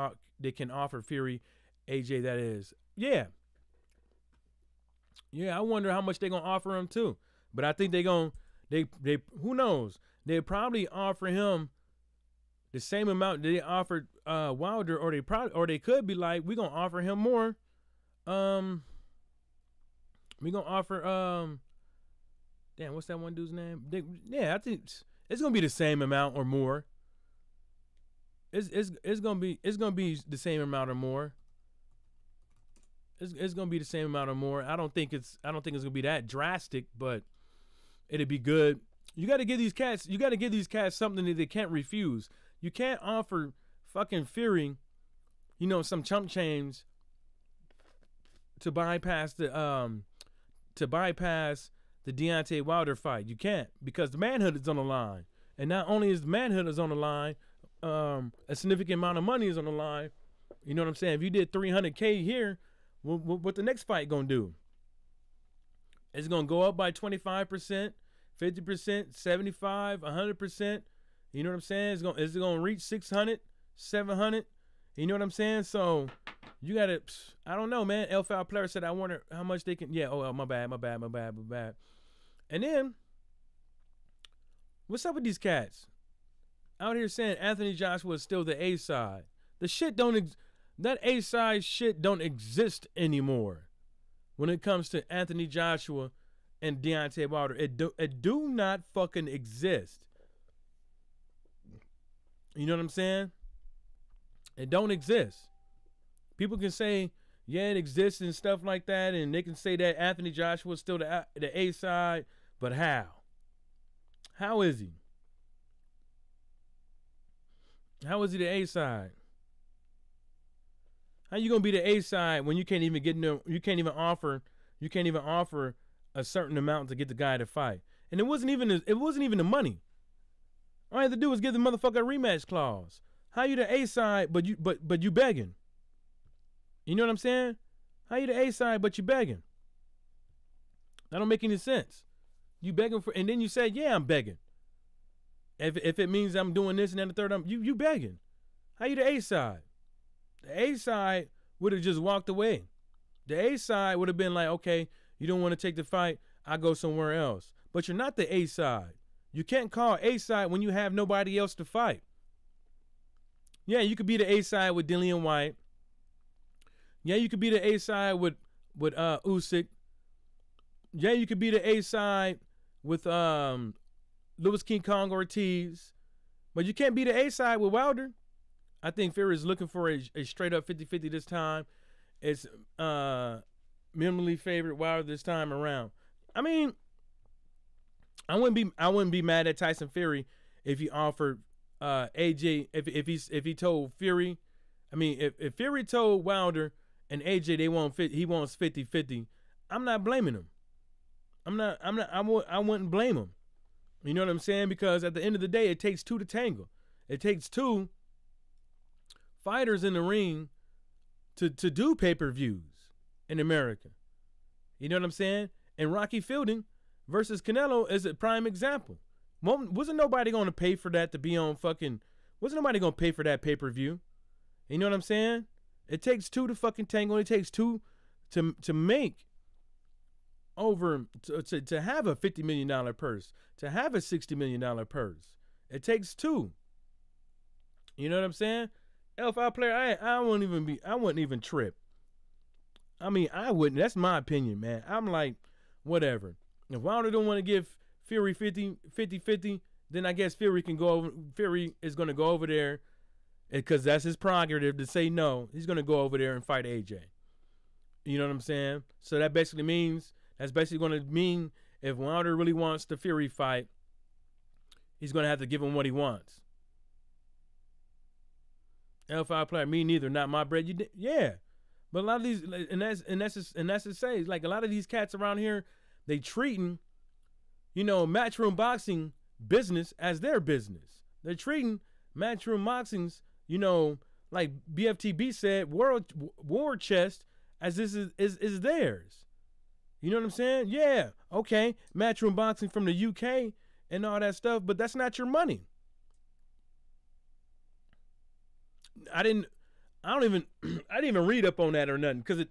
S7: can offer Fury, AJ, that is. Yeah, I wonder how much they're going to offer him too. But I think they who knows? They probably offer him the same amount they offered Wilder, or they could be like, we're going to offer him more. We're going to offer, damn, what's that one dude's name? I think it's going to be the same amount or more. It's gonna be the same amount or more. It's gonna be the same amount or more. I don't think it's gonna be that drastic, but it'd be good. You gotta give these cats something that they can't refuse. You can't offer fucking Fury, you know, some chump change to bypass the Deontay Wilder fight. You can't, because the manhood is on the line. And not only is manhood is on the line, a significant amount of money is on the line. You know what I'm saying? If you did 300K here, what the next fight gonna do? It's gonna go up by 25%, 50%, 75, 100%. You know what I'm saying? Is it gonna reach 600, 700? You know what I'm saying? So you gotta, I don't know, man. L5 player said, I wonder how much they can. Yeah. Oh, my bad. And then, what's up with these cats out here saying Anthony Joshua is still the A side? The shit that A side shit don't exist anymore when it comes to Anthony Joshua and Deontay Wilder. It do not fucking exist. You know what I'm saying? It don't exist. People can say, yeah, it exists and stuff like that, and they can say that Anthony Joshua is still the A side, but how? How is he? How is he the A side? How you gonna be the A side when you can't even get you can't even offer a certain amount to get the guy to fight? And it wasn't even the money. All I had to do was give the motherfucker a rematch clause. How you the A side but you begging? You know what I'm saying? How you the A side but you begging? That don't make any sense. You begging for, and then you say, yeah, I'm begging. If it means I'm doing this and then the third, you begging. How you the A side? The A side would have just walked away. The A side would have been like, okay, you don't want to take the fight, I go somewhere else. But you're not the A side. You can't call A side when you have nobody else to fight. Yeah, you could be the A side with Dillian White. Yeah, you could be the A side with Usyk. Yeah, you could be the A side with Louis King Kong Ortiz. But you can't be the A side with Wilder. I think Fury is looking for a straight up 50-50 this time. It's minimally favored Wilder this time around. I mean, I wouldn't be mad at Tyson Fury if he offered AJ if he told Fury, I mean if Fury told Wilder and AJ he wants 50-50, I'm not blaming him. I wouldn't blame him. You know what I'm saying? Because at the end of the day, it takes two to tangle. It takes two fighters in the ring to do pay-per-views in America. You know what I'm saying? And Rocky Fielding versus Canelo is a prime example. Wasn't nobody going to pay for that to be on fucking, wasn't nobody going to pay for that pay-per-view? You know what I'm saying? It takes two to fucking tangle. It takes two to make over, to have a $50 million purse, to have a $60 million purse. It takes two. You know what I'm saying? L5 player, I wouldn't even trip. I mean, I wouldn't. That's my opinion, man. I'm like, whatever. If Wilder don't want to give Fury 50-50, then I guess Fury is going to go over there because that's his prerogative to say no. He's going to go over there and fight AJ. You know what I'm saying? So that's basically going to mean if Wilder really wants the Fury fight, he's going to have to give him what he wants. L5 player, me neither, not my bread. Yeah. But a lot of these, and that's to say, like a lot of these cats around here, they treating, matchroom boxing business as their business. They're treating matchroom boxing's, like BFTB said, war chest as this is theirs. You know what I'm saying? Yeah, okay, matchroom boxing from the UK and all that stuff, but that's not your money. I didn't even read up on that or nothing because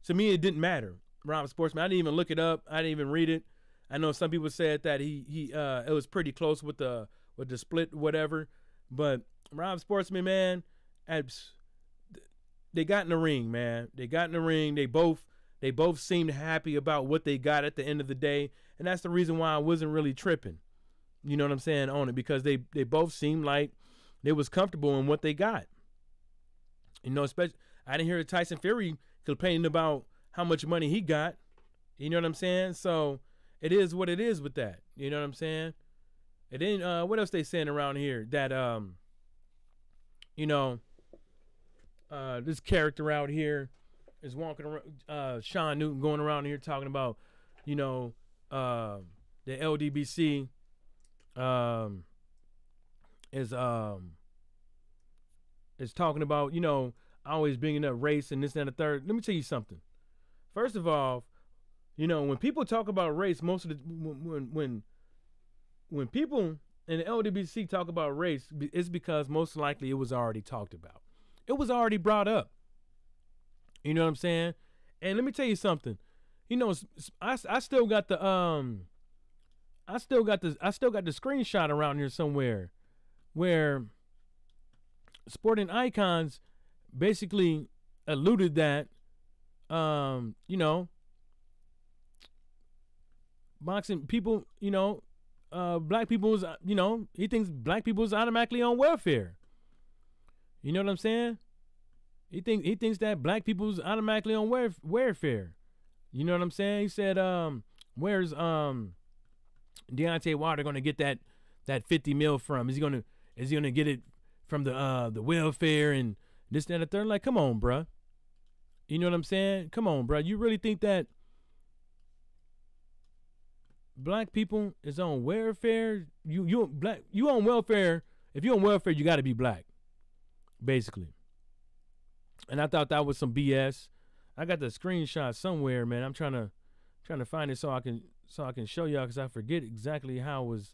S7: to me it didn't matter. Rob Sportsman, I didn't even look it up. I didn't even read it. I know some people said that it was pretty close with the split, whatever. But Rob Sportsman, man, they got in the ring, man. They got in the ring. They both seemed happy about what they got at the end of the day, and that's the reason why I wasn't really tripping. You know what I'm saying on it, because they both seemed like they was comfortable in what they got. Especially I didn't hear Tyson Fury complaining about how much money he got. You know what I'm saying? So it is what it is with that. You know what I'm saying? And then what else they saying around here? That this character out here is walking around, Sean Newton going around here talking about, the LDBC is talking about, you know, always bringing up race and this and the third. Let me tell you something. First of all, you know, when people talk about race, most of the when people in the LWC talk about race, it's because most likely it was already talked about. It was already brought up. You know what I'm saying? And let me tell you something. You know, I still got the screenshot around here somewhere where Sporting Icons basically alluded that you know, boxing people, you know, black people is, you know, he thinks black people is automatically on welfare. You know what I'm saying? He thinks that black people is automatically on welfare. You know what I'm saying? He said, where's Deontay Wilder gonna get that 50 mil from? Is he gonna get it from the welfare and this, that, and the third? Like, come on, bruh. You know what I'm saying? Come on, bruh. You really think that black people is on welfare? You on welfare. If you're on welfare, you gotta be black, basically. And I thought that was some BS. I got the screenshot somewhere, man. I'm trying to find it so I can show y'all, because I forget exactly how it was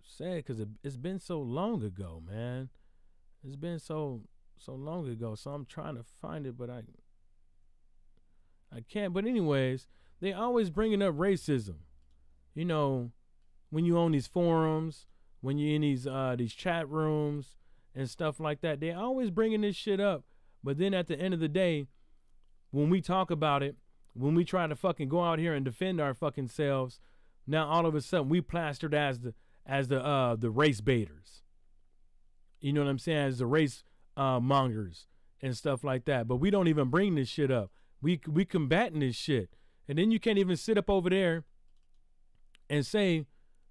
S7: said, because it's been so long ago, man. It's been so long ago, so I'm trying to find it, but I can't. But anyways, they always bringing up racism. You know, when you on these forums, when you're in these chat rooms and stuff like that, they always bringing this shit up. But then at the end of the day, when we talk about it, when we try to fucking go out here and defend our fucking selves, now all of a sudden we plastered as the race baiters. You know what I'm saying? As the race mongers and stuff like that. But we don't even bring this shit up. We combating this shit. And then you can't even sit up over there and say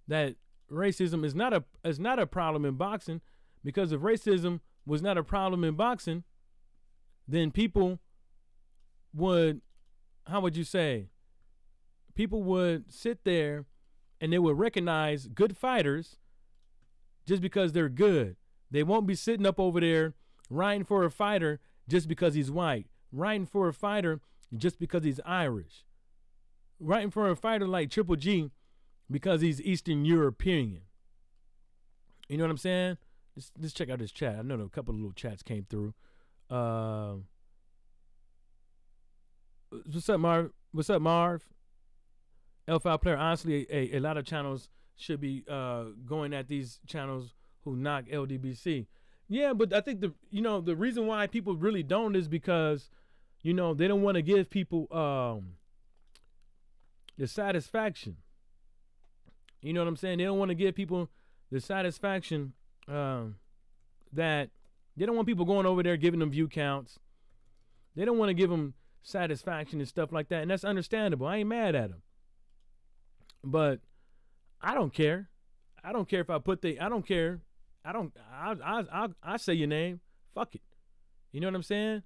S7: that racism is not a problem in boxing, because if racism was not a problem in boxing, then people would, how would you say? People would sit there and they would recognize good fighters just because they're good. They won't be sitting up over there rioting for a fighter just because he's white, rioting for a fighter just because he's Irish, rioting for a fighter like Triple G because he's Eastern European. You know what I'm saying? Let's check out this chat. I know a couple of little chats came through. What's up, Marv? What's up, Marv? L5 player. Honestly, a lot of channels should be going at these channels who knock LDBC. Yeah, but I think the reason why people really don't is because, you know, they don't want to give people the satisfaction. You know what I'm saying? They don't want to give people the satisfaction that they don't want people going over there giving them view counts. They don't want to give them satisfaction and stuff like that, and that's understandable. I ain't mad at them, but I don't care. I don't care if I put I don't care. I say your name. Fuck it. You know what I'm saying?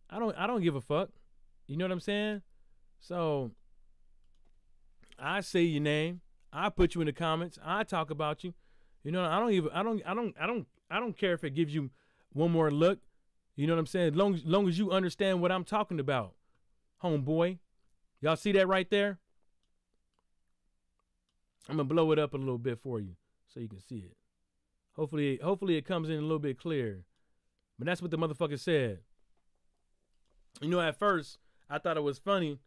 S7: I don't give a fuck. You know what I'm saying? So I say your name. I put you in the comments. I talk about you. You know, I don't care if it gives you one more look. You know what I'm saying? Long as you understand what I'm talking about, homeboy. Y'all see that right there? I'm gonna blow it up a little bit for you so you can see it. Hopefully it comes in a little bit clearer. But that's what the motherfucker said. You know, at first I thought it was funny,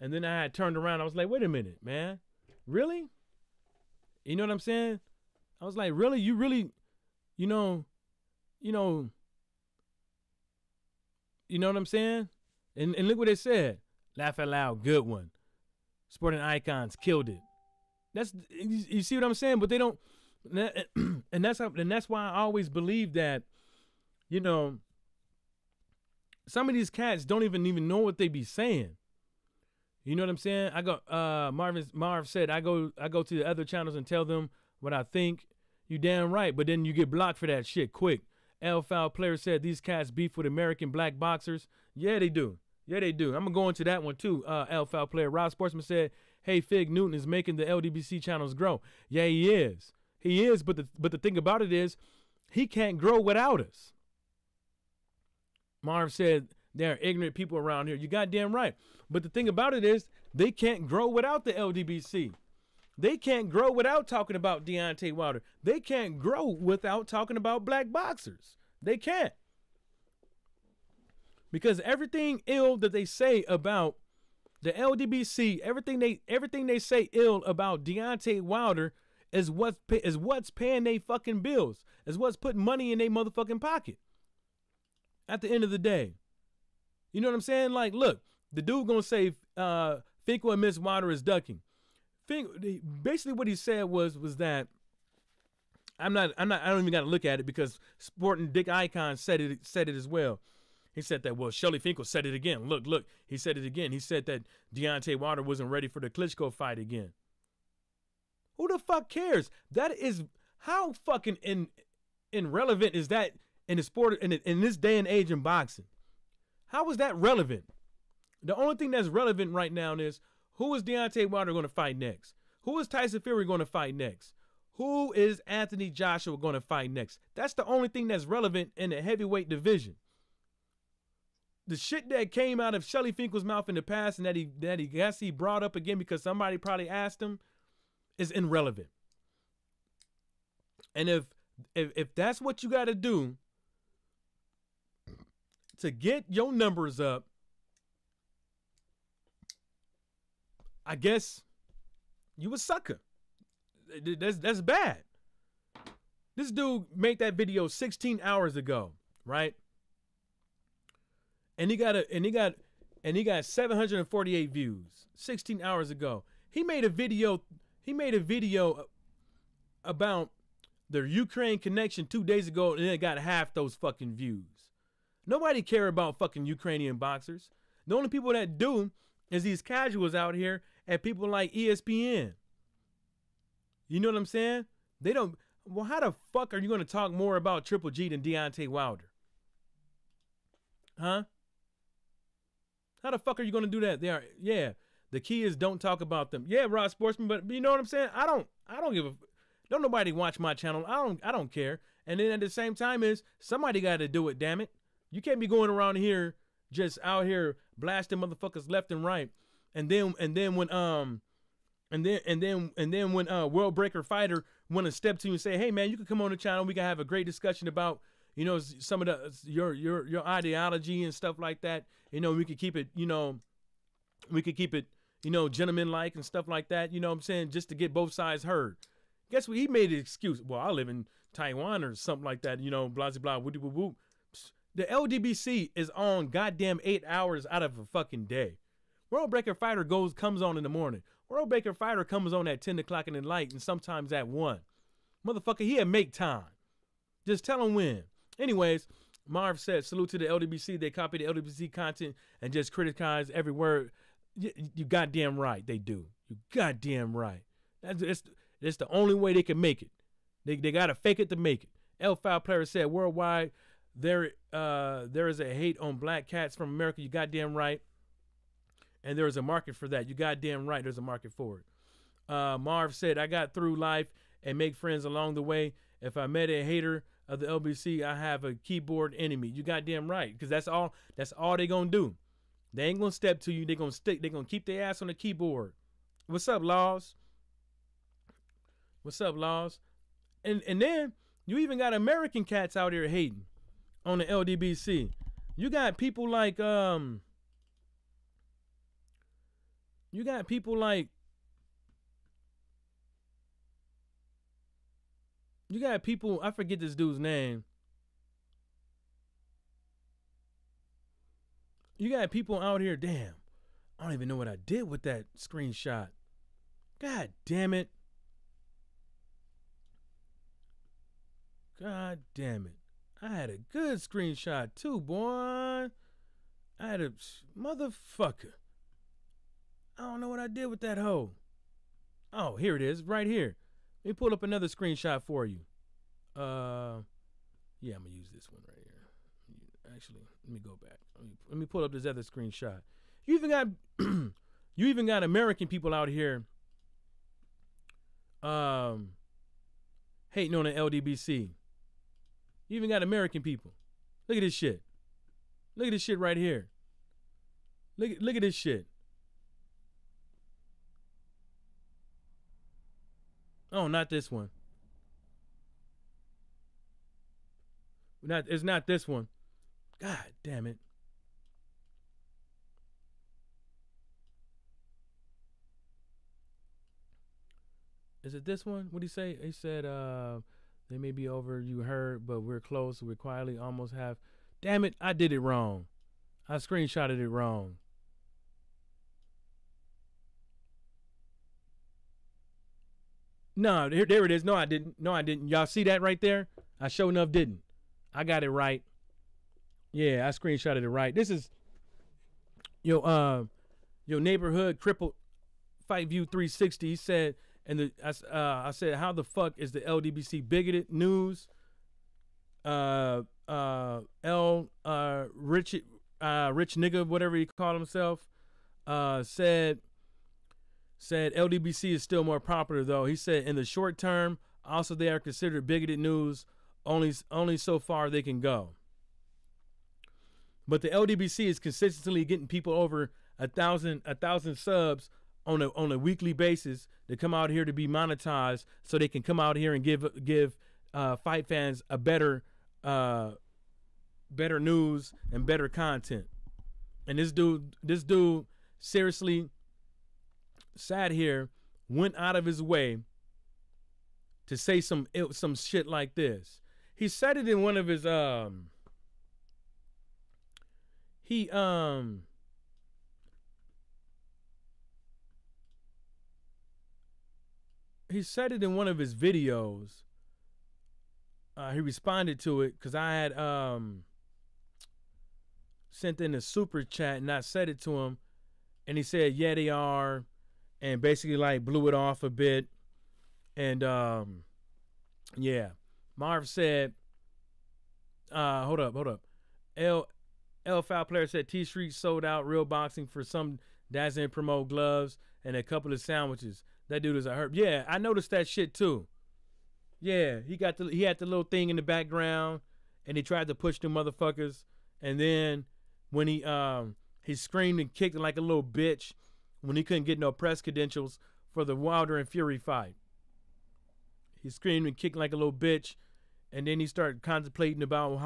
S7: and then I had turned around. I was like, wait a minute, man, really? You know what I'm saying? I was like, really? You really, you know what I'm saying? And look what it said. Laugh out loud, good one. Sporting Icons killed it. You see what I'm saying? But they don't, and that's why I always believe that, you know, some of these cats don't even know what they be saying. You know what I'm saying? I go, Marv said, I go to the other channels and tell them what I think. You damn right, but then you get blocked for that shit quick. L Foul player said these cats beef with American black boxers. Yeah, they do. Yeah, they do. I'm gonna go into that one too. Alpha player Rob Sportsman said, "Hey, Fig Newton is making the LDBC channels grow." Yeah, he is. He is. But the thing about it is, he can't grow without us. Marv said there are ignorant people around here. You goddamn right. But the thing about it is, they can't grow without the LDBC. They can't grow without talking about Deontay Wilder. They can't grow without talking about black boxers. They can't. Because everything ill that they say about the LDBC, everything they say ill about Deontay Wilder is what's paying they fucking bills, is what's putting money in their motherfucking pocket. At the end of the day, you know what I'm saying? Like, look, the dude gonna say Finkel admits Wilder is ducking. Basically, what he said was that I don't even got to look at it because Sporting Dick Icon said it as well. He said that, well, Shelly Finkel said it again. Look, he said it again. He said that Deontay Wilder wasn't ready for the Klitschko fight again. Who the fuck cares? That is, how fucking irrelevant is that in the sport, in this day and age in boxing? How is that relevant? The only thing that's relevant right now is, who is Deontay Wilder going to fight next? Who is Tyson Fury going to fight next? Who is Anthony Joshua going to fight next? That's the only thing that's relevant in the heavyweight division. The shit that came out of Shelly Finkel's mouth in the past and that he brought up again because somebody probably asked him is irrelevant. And if that's what you got to do to get your numbers up, I guess you a sucker. That's bad. This dude made that video 16 hours ago, right? And he got 748 views 16 hours ago. He made a video about the Ukraine connection 2 days ago, and it got half those fucking views. Nobody care about fucking Ukrainian boxers. The only people that do is these casuals out here and people like ESPN. You know what I'm saying? They don't. Well, how the fuck are you going to talk more about Triple G than Deontay Wilder? Huh? How the fuck are you going to do that? Yeah. The key is don't talk about them. Yeah, Rod Sportsman, but you know what I'm saying? I don't give a. Don't nobody watch my channel. I don't care. And then at the same time is somebody got to do it. Damn it! You can't be going around here just out here blasting motherfuckers left and right. And then when World Breaker Fighter want to step to you and say, hey man, you can come on the channel. We can have a great discussion about, you know, some of your ideology and stuff like that. You know, we could keep it, gentleman-like and stuff like that. You know what I'm saying? Just to get both sides heard. Guess what? He made an excuse. Well, I live in Taiwan or something like that. You know, blah, blah, blah, whoop, whoop, whoop. The LDBC is on goddamn 8 hours out of a fucking day. World Breaker Fighter comes on in the morning. World Breaker Fighter comes on at 10 o'clock in the night and sometimes at 1. Motherfucker, he had make time. Just tell him when. Anyways, Marv said, salute to the LDBC. They copy the LDBC content and just criticize every word. You goddamn right, they do. You goddamn right. That's the only way they can make it. They got to fake it to make it. L5 player said, worldwide, there is a hate on black cats from America. You goddamn right. And there is a market for that. You goddamn right. There's a market for it. Marv said, I got through life and make friends along the way. If I met a hater of the LBC, I have a keyboard enemy. You goddamn right. Because that's all they gonna do. They ain't gonna step to you. They gonna keep their ass on the keyboard. What's up, Laws? What's up, Laws? And then you even got American cats out here hating on the LDBC. You got people like I forget this dude's name. You got people out here, damn. I don't even know what I did with that screenshot. God damn it. God damn it. I had a good screenshot too, boy. I had a motherfucker. I don't know what I did with that hoe. Oh, here it is, right here. Let me pull up another screenshot for you. Yeah, I'm gonna use this one right here. Actually, let me go back. Let me pull up this other screenshot. You even got you even got American people out here hating on the LDBC. You even got American people. Look at this shit. Look at this shit right here. Look at this shit. Oh, not this one. It's not this one. God damn it. Is it this one? What'd he say? He said, they may be over, you heard, but we're close. We quietly almost have. Damn it, I did it wrong. I screenshotted it wrong. No, there it is. No, I didn't. No, I didn't. Y'all see that right there? I sure enough didn't. I got it right. Yeah, I screenshotted it right. This is your neighborhood crippled Fight View 360. He said, and I said, how the fuck is the LDBC bigoted news? Rich nigga, whatever he called himself, said LDBC is still more popular though. He said in the short term, also they are considered bigoted news. Only so far they can go. But the LDBC is consistently getting people over 1,000 subs on a weekly basis to come out here to be monetized, so they can come out here and give fight fans a better news and better content. And this dude seriously sat here, went out of his way to say some shit like this. He said it in one of his he said it in one of his videos. He responded to it because I had sent in a super chat and I said it to him, and he said, yeah, they are, and basically like blew it off a bit. And yeah, Marv said, hold up. L Foul Player said T Street sold out Real Boxing for some doesn't promote gloves and a couple of sandwiches. That dude is a herb. Yeah, I noticed that shit too. Yeah, he had the little thing in the background, and he tried to push the motherfuckers. And then when he screamed and kicked like a little bitch when he couldn't get no press credentials for the Wilder and Fury fight. He screamed and kicked like a little bitch, and then he started contemplating about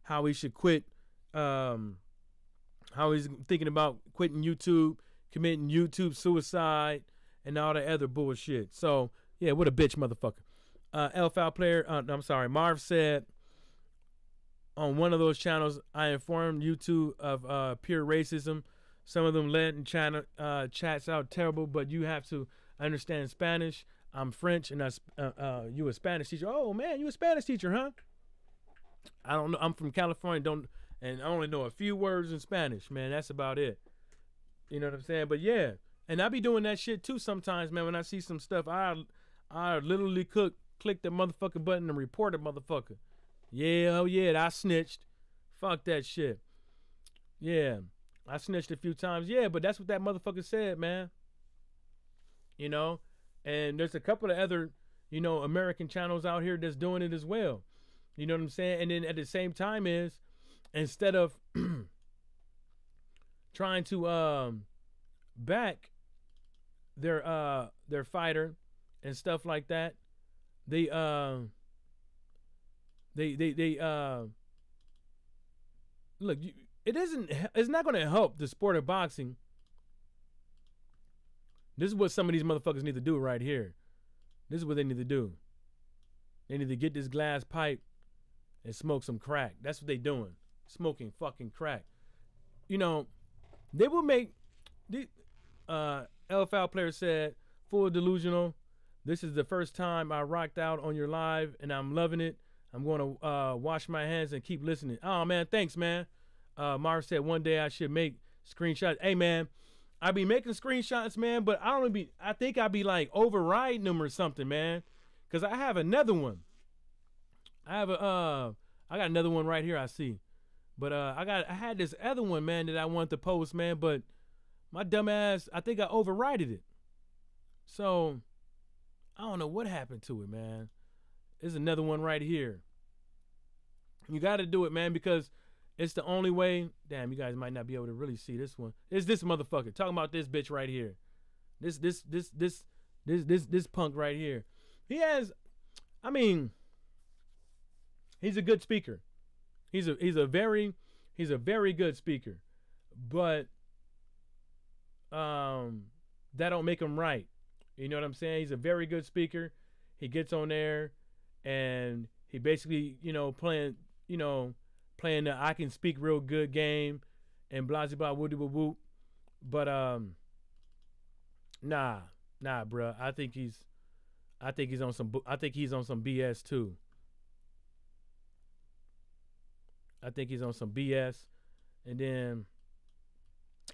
S7: how he should quit. How he's thinking about quitting YouTube, committing YouTube suicide, and all that other bullshit. So yeah, what a bitch motherfucker. L Foul Player, I'm sorry, Marv said on one of those channels, I informed YouTube of pure racism. Some of them letting chats out terrible, but you have to understand Spanish. I'm French, and you a Spanish teacher. Oh man, you a Spanish teacher, huh? I don't know. I'm from California, and I only know a few words in Spanish, man. That's about it. You know what I'm saying? But yeah, and I be doing that shit too sometimes, man. When I see some stuff, I literally click the motherfucking button and report a motherfucker. Yeah, oh yeah, I snitched. Fuck that shit. Yeah, I snitched a few times. Yeah, but that's what that motherfucker said, man. You know, and there's a couple of other, American channels out here that's doing it as well. You know what I'm saying? And then at the same time is, instead of trying to back their fighter and stuff like that, they look, it's not going to help the sport of boxing. This is what some of these motherfuckers need to do right here. This is what they need to do. They need to get this glass pipe and smoke some crack. That's what they doing. Smoking fucking crack. They will make L Foul Player said, full delusional. This is the first time I rocked out on your live, and I'm loving it. I'm going to wash my hands and keep listening. Oh, man, thanks, man. Marv said one day I should make screenshots. Hey, man, I be making screenshots, man, but I think I be like overriding them or something, man. Because I have another one. I got another one right here I see. But I had this other one, man, that I wanted to post, man, but my dumb ass, I think I overrided it. So I don't know what happened to it, man. There's another one right here. You got to do it, man, because it's the only way. Damn, you guys might not be able to really see this one. It's this motherfucker talking about this bitch right here. This punk right here. He has, I mean, he's a good speaker. He's a very good speaker, but that don't make him right. You know what I'm saying? He's a very good speaker. He gets on there and he basically, playing the I can speak real good game and blah blah whoop whoop whoop. But nah, bruh. I think he's on some BS too. I think he's on some BS. And then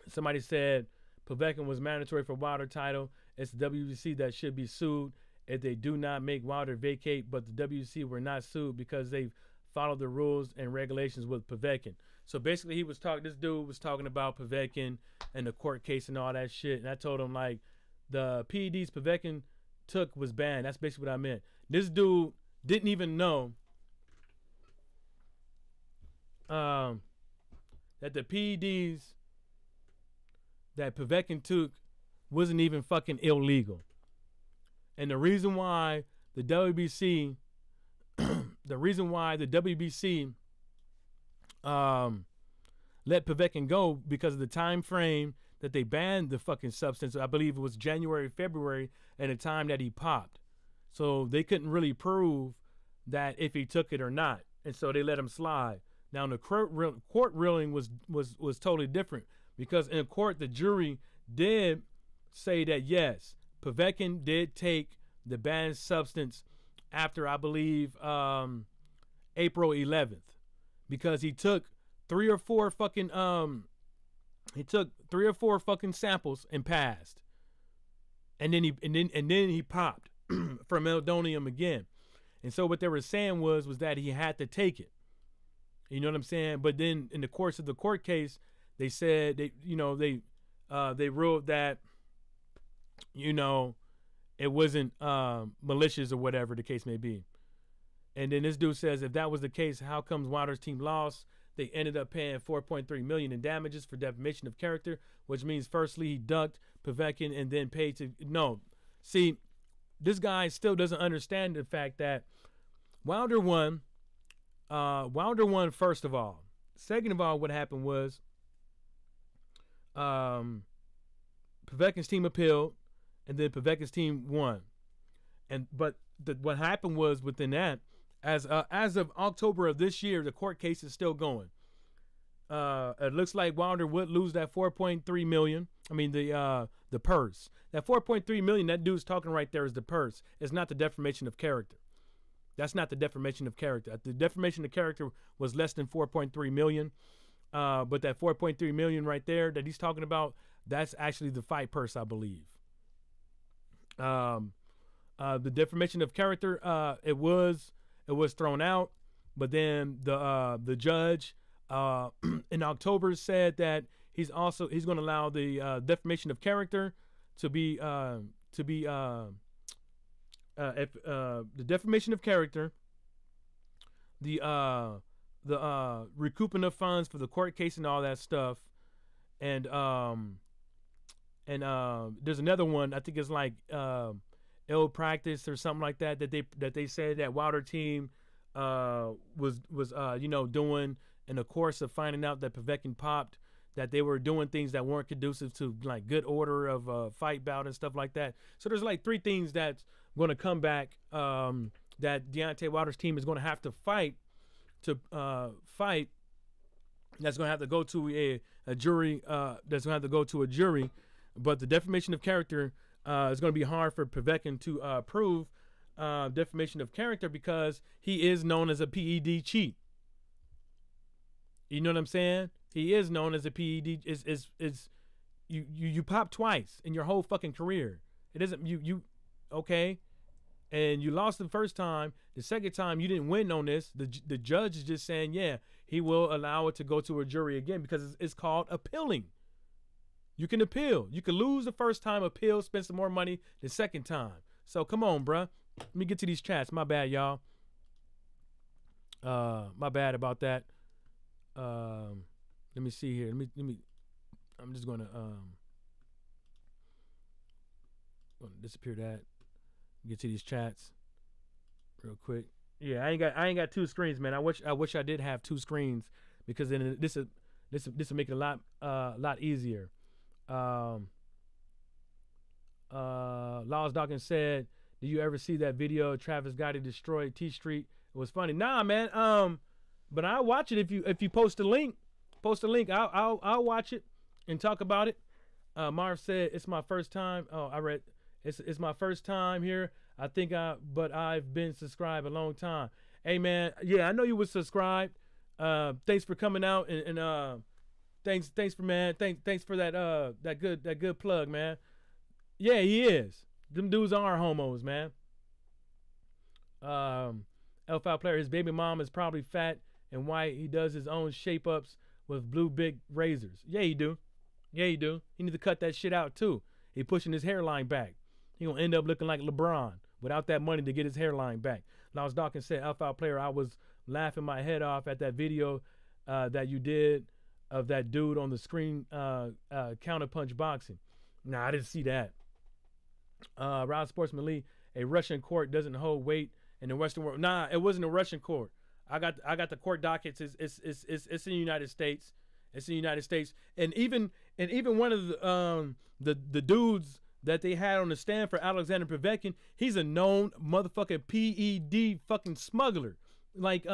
S7: somebody said Povetkin was mandatory for Wilder title. It's the WBC that should be sued if they do not make Wilder vacate, but the WBC were not sued because they followed the rules and regulations with Povetkin. So basically this dude was talking about Povetkin and the court case and all that shit. And I told him, like, the PEDs Povetkin took was banned. That's basically what I meant. This dude didn't even know that the PEDs that Povetkin took wasn't even fucking illegal. And the reason why the WBC let Povetkin go because of the time frame that they banned the fucking substance. I believe it was January, February, and the time that he popped. So they couldn't really prove that if he took it or not, and so they let him slide. Now the court ruling was totally different, because in court the jury did say that yes, Povetkin did take the banned substance after, I believe, April 11th, because he took three or four fucking samples and passed, and then he popped from meldonium again. And so what they were saying was that he had to take it. You know what I'm saying? But then in the course of the court case, they said they ruled that, it wasn't malicious or whatever the case may be. And then this dude says, if that was the case, how comes Wilder's team lost? They ended up paying $4.3 million in damages for defamation of character, which means firstly he ducked Povetkin and then paid to no. See, this guy still doesn't understand the fact that Wilder won. Wilder won first of all. Second of all, what happened was Povetkin's team appealed, and then Povetkin's team won. But what happened was within that, as of October of this year, the court case is still going. It looks like Wilder would lose that $4.3 million. I mean the purse. That $4.3 million that dude's talking right there is the purse. It's not the defamation of character. That's not the defamation of character. The defamation of character was less than $4.3 million. But that $4.3 million right there that he's talking about, that's actually the fight purse, I believe. The defamation of character, it was thrown out, but then the judge in October said that he's going to allow the defamation of character to be the defamation of character, the recouping of funds for the court case and all that stuff, and there's another one, I think it's like ill practice or something like that they said that Wilder team was doing in the course of finding out that Povetkin popped, that they were doing things that weren't conducive to like good order of fight bout and stuff like that. So there's like three things that's going to come back that Deontay Wilder's team is going to have to fight that's going to have to go to a jury, that's going to have to go to a jury. But the defamation of character is going to be hard for Povetkin to prove defamation of character, because he is known as a PED cheat. You know what I'm saying? He is known as a PED. You pop twice in your whole fucking career. It isn't you okay. and you lost the first time. The second time you didn't win on this. The judge is just saying, yeah, he will allow it to go to a jury again because it's called appealing. You can appeal. You can lose the first time, appeal, spend some more money the second time. So come on, bruh. Let me get to these chats. My bad, y'all. My bad about that. Let me see here. Let me. I'm just gonna disappear that. Get to these chats real quick. Yeah, I ain't got two screens, man. I wish I did have two screens because then this will make it a lot easier. Laws Dawkins said, "Do you ever see that video of Travis Gotti destroyed T Street? It was funny." Nah, man. But I'll watch it if you post a link. Post a link. I'll watch it and talk about it. Marv said it's my first time. Oh, I read. It's my first time here. But I've been subscribed a long time. Hey man, yeah, I know you was subscribed. Thanks for coming out and thanks for man. Thanks for that good plug, man. Yeah, he is. Them dudes are homos, man. L5 player, his baby mom is probably fat and white. He does his own shape ups with blue big razors. Yeah, he do. Yeah, he do. He need to cut that shit out too. He pushing his hairline back. He gonna end up looking like LeBron without that money to get his hairline back. Lars Dawkins said, Alpha player, I was laughing my head off at that video that you did of that dude on the screen counterpunch boxing. Nah, I didn't see that. Rob Sportsman Lee, a Russian court doesn't hold weight in the Western world. Nah, it wasn't a Russian court. I got the court dockets. It's in the United States. It's in the United States. And even one of the dudes that they had on the stand for Alexander Povetkin, he's a known motherfucking PED fucking smuggler. Like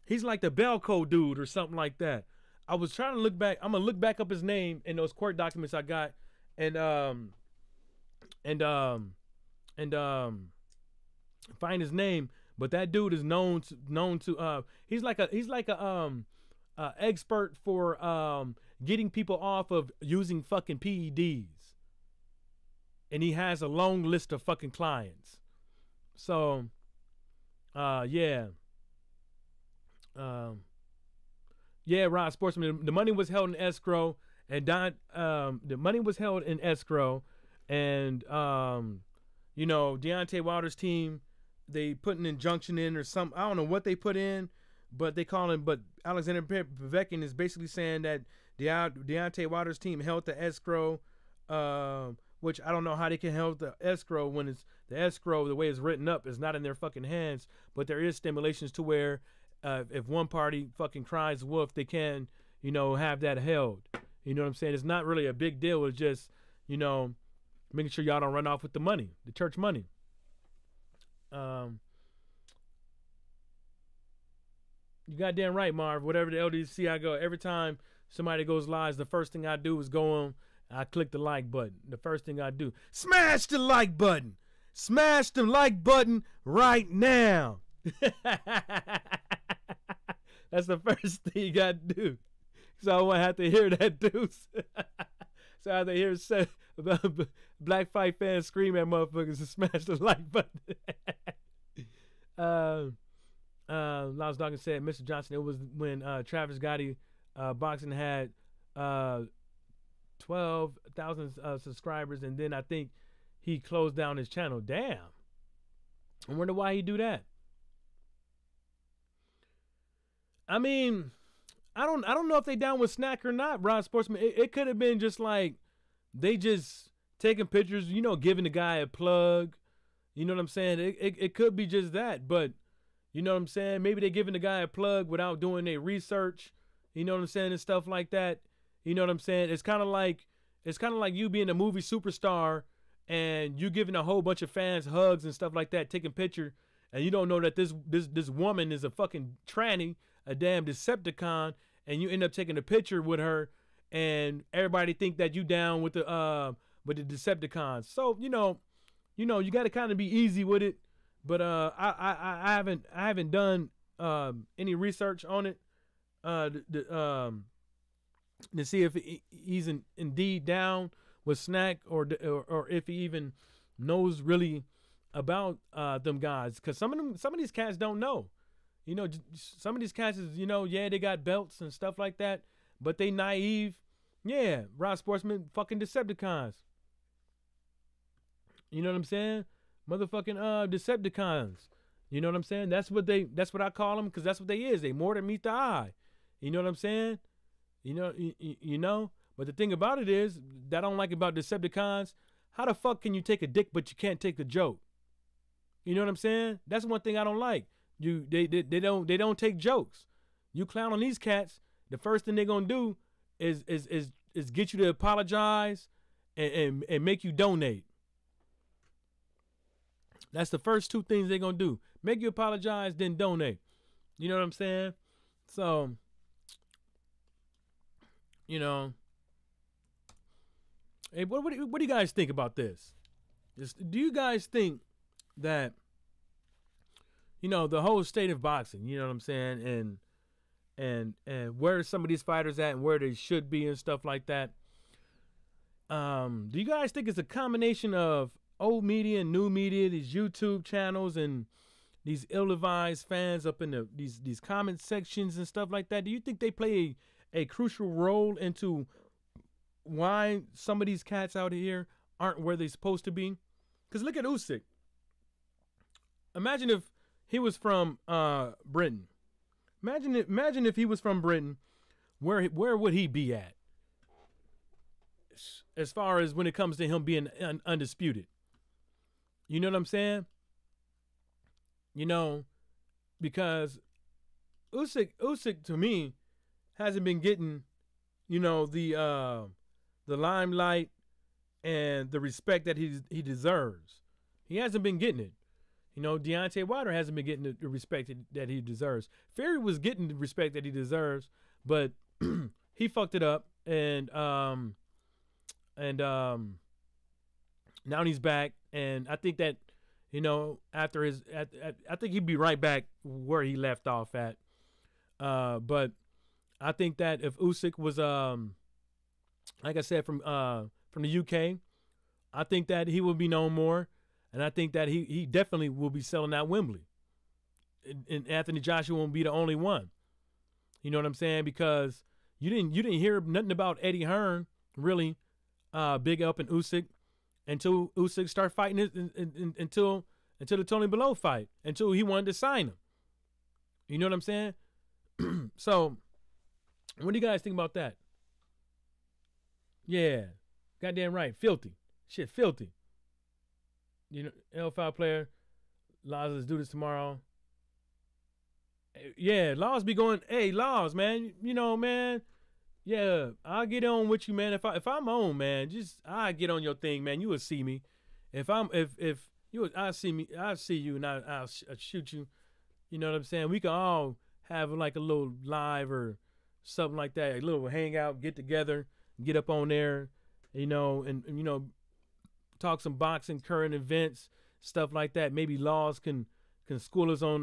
S7: he's like the Belco dude or something like that. I was trying to look back. I'm gonna look back up his name in those court documents I got, and find his name. But that dude is known to he's like a expert for getting people off of using fucking PEDs. And he has a long list of fucking clients. So, yeah. Yeah, Rod Sportsman. The money was held in escrow, and the money was held in escrow, and you know, Deontay Wilder's team, they put an injunction in or something. I don't know what they put in, but they call him. But Alexander Povetkin is basically saying that Deontay Wilder's team held the escrow. Which I don't know how they can help the escrow when it's the escrow, the way it's written up, is not in their fucking hands. But there is stimulations to where if one party fucking cries wolf, they can, you know, have that held. You know what I'm saying? It's not really a big deal. It's just, you know, making sure y'all don't run off with the money, the church money. You goddamn right, Marv. Whatever the LDC I go, every time somebody goes live, the first thing I do is go on. I click the like button. The first thing I do, smash the like button. Smash the like button right now. That's the first thing you got to do. So I won't have to hear that deuce. So I have to hear Black Fight fans scream at motherfuckers to smash the like button. Lars Dawkins said, Mr. Johnson, it was when Travis Gotti boxing had 12,000 subscribers, and then I think he closed down his channel. Damn. I wonder why he do that. I mean, I don't know if they down with Snack or not, Rod Sportsman. It could have been just like they just taking pictures, you know, giving the guy a plug. You know what I'm saying? It could be just that, but you know what I'm saying? Maybe they giving the guy a plug without doing their research. You know what I'm saying? And stuff like that. You know what I'm saying? It's kind of like you being a movie superstar and you giving a whole bunch of fans hugs and stuff like that, taking picture, and you don't know that this woman is a fucking tranny, a damn Decepticon, and you end up taking a picture with her, and everybody think that you down with the Decepticons. So you know, you got to kind of be easy with it. But I haven't done any research on it. To see if he's indeed down with Snack or if he even knows really about them guys, because some of these cats don't know. You know, some of these cats is, you know, yeah, they got belts and stuff like that, but they naive. Yeah, Rob Sportsman, fucking Decepticons. You know what I'm saying? Motherfucking Decepticons. You know what I'm saying? That's what I call them, because that's what they is. They more than meet the eye. You know what I'm saying? You know. But the thing about it is, that I don't like about Decepticons, how the fuck can you take a dick but you can't take a joke? You know what I'm saying? That's one thing I don't like. They don't take jokes. You clown on these cats, the first thing they're gonna do is get you to apologize and make you donate. That's the first two things they're gonna do. Make you apologize, then donate. You know what I'm saying? So, you know, hey, what do you guys think about this? Do you guys think that, you know, the whole state of boxing, you know what I'm saying, and where some of these fighters at and where they should be and stuff like that, do you guys think it's a combination of old media and new media, these YouTube channels and these ill-advised fans up in these comment sections and stuff like that? Do you think they play a crucial role into why some of these cats out here aren't where they're supposed to be? Because look at Usyk. Imagine if he was from Britain. Imagine if he was from Britain, where would he be at? As far as when it comes to him being undisputed. You know what I'm saying? You know, because Usyk to me hasn't been getting, you know, the limelight and the respect that he deserves. He hasn't been getting it. You know, Deontay Wilder hasn't been getting the respect that he deserves. Fury was getting the respect that he deserves, but he fucked it up, and now he's back, and I think that, you know, after I think he'd be right back where he left off at. But I think that if Usyk was, like I said, from the UK, I think that he would be known more. And I think that he definitely will be selling out Wembley. And Anthony Joshua won't be the only one. You know what I'm saying? Because you didn't hear nothing about Eddie Hearn really big up in Usyk until Usyk started fighting until the Tony Bellew fight, until he wanted to sign him. You know what I'm saying? So, what do you guys think about that? Yeah, goddamn right, filthy. Shit, filthy. You know, L5 player, Laws, let's do this tomorrow. Yeah, Laws be going, hey, Laws, man, you know, man, yeah, I'll get on with you, man. If I'm on, man, just I'll get on your thing, man. You will see me. If you, I'll see you, and I'll shoot you. You know what I'm saying? We can all have like a little live or something like that, a little hangout, get together, get up on there, you know, and you know, talk some boxing, current events, stuff like that. Maybe Laws can school us on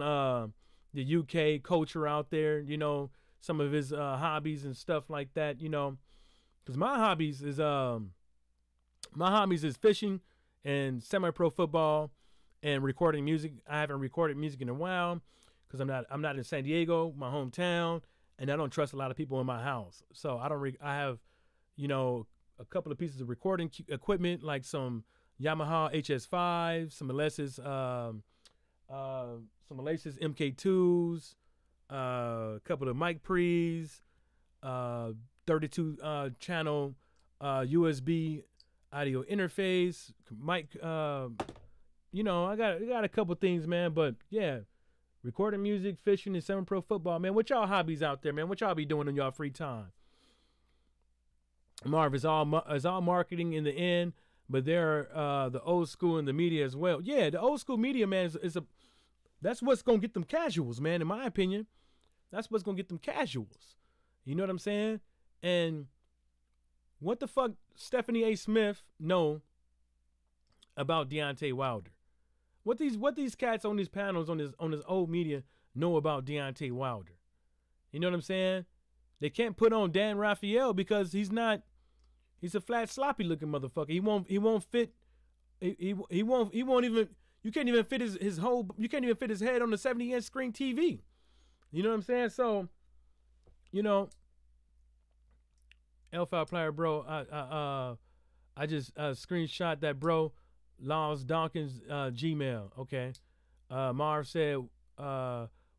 S7: the UK culture out there, you know, some of his hobbies and stuff like that, you know, because my hobbies is fishing and semi-pro football and recording music. I haven't recorded music in a while because I'm not in San Diego, my hometown, and I don't trust a lot of people in my house. So I have, you know, a couple of pieces of recording equipment, like some Yamaha HS5, some Alesis MK2s, a couple of mic pre's, 32 channel USB audio interface, mic. You know, I got a couple things, man. But yeah, recording music, fishing, and semi-pro football, man. What y'all hobbies out there, man? What y'all be doing in y'all free time? Marv, it's all marketing in the end, but there are the old school and the media as well. Yeah, the old school media, man, that's what's gonna get them casuals, man. In my opinion, that's what's gonna get them casuals. You know what I'm saying? And what the fuck Stephanie A. Smith know about Deontay Wilder? What these cats on these panels on this old media know about Deontay Wilder? You know what I'm saying? They can't put on Dan Rafael because he's a flat, sloppy looking motherfucker. He won't fit. He won't even. You can't even fit his whole. You can't even fit his head on the 70-inch screen TV. You know what I'm saying? So, you know, L5 Player, bro. I just screenshot that, bro. Laws Dawkins Gmail. Okay. Marv said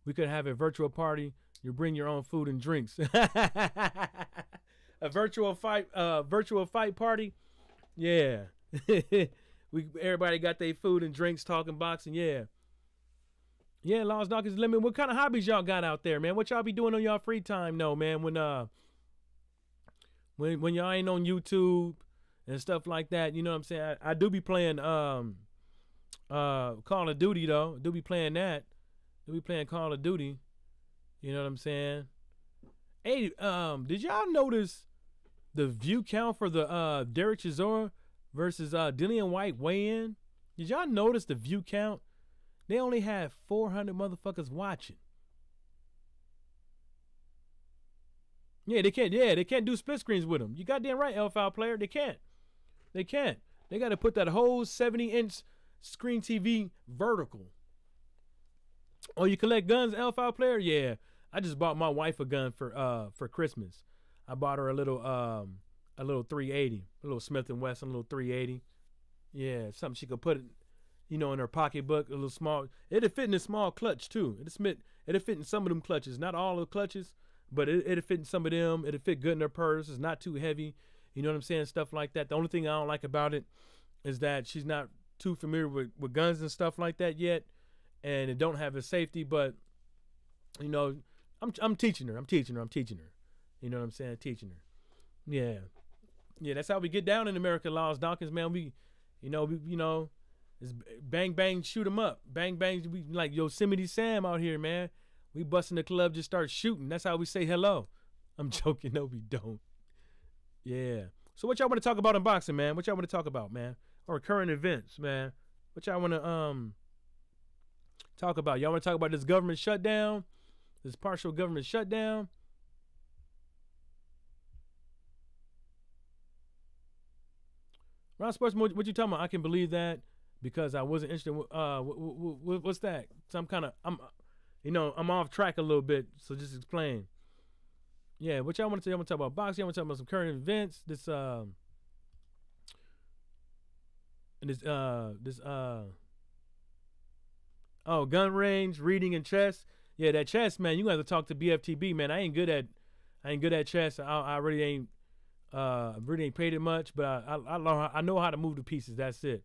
S7: we could have a virtual party. You bring your own food and drinks. A virtual fight party. Yeah. Everybody got their food and drinks, talking boxing. Yeah. Yeah, Laws Dawkins Lemon. What kind of hobbies y'all got out there, man? What y'all be doing on y'all free time, though, man? When y'all ain't on YouTube and stuff like that, you know what I'm saying? I do be playing Call of Duty, though. I do be playing that. Do be playing Call of Duty. You know what I'm saying? Hey, did y'all notice the view count for the Derek Chisora versus Dillian White weigh-in? Did y'all notice the view count? They only had 400 motherfuckers watching. Yeah, they can't do split screens with them. You goddamn right, L5 Player. They can't. They got to put that whole 70-inch screen TV vertical. Oh, you collect guns, L5 Player? Yeah. I just bought my wife a gun for Christmas. I bought her a little 380, a little Smith & Wesson, a little 380. Yeah, something she could put, in her pocketbook, a little small. It'd fit in a small clutch too. It'd fit in some of them clutches, not all the clutches, but it'd fit in some of them. It'd fit good in her purse. It's not too heavy. You know what I'm saying? Stuff like that. The only thing I don't like about it is that she's not too familiar with guns and stuff like that yet, and it don't have a safety. But I'm teaching her. You know what I'm saying? Teaching her. Yeah. Yeah, that's how we get down in America, Laws Dawkins, man. We it's bang, bang, shoot 'em up. Bang, bang, we like Yosemite Sam out here, man. We bust in the club, just start shooting. That's how we say hello. I'm joking. No, we don't. Yeah. So what y'all want to talk about in boxing, man? What y'all want to talk about, man? Or current events, man? What y'all want to talk about? Y'all want to talk about this government shutdown? This partial government shutdown? Ron Sports, what you talking about? I can believe that because I wasn't interested. What's that? Some kind of I'm off track a little bit. So just explain. Yeah, what y'all want to say? I want to talk about boxing. I want to talk about some current events. Gun range, reading, and chess. Yeah, that chess, man. You got to talk to BFTB, man. I ain't good at chess. I really ain't. Really ain't paid it much, but I know how to move the pieces. That's it.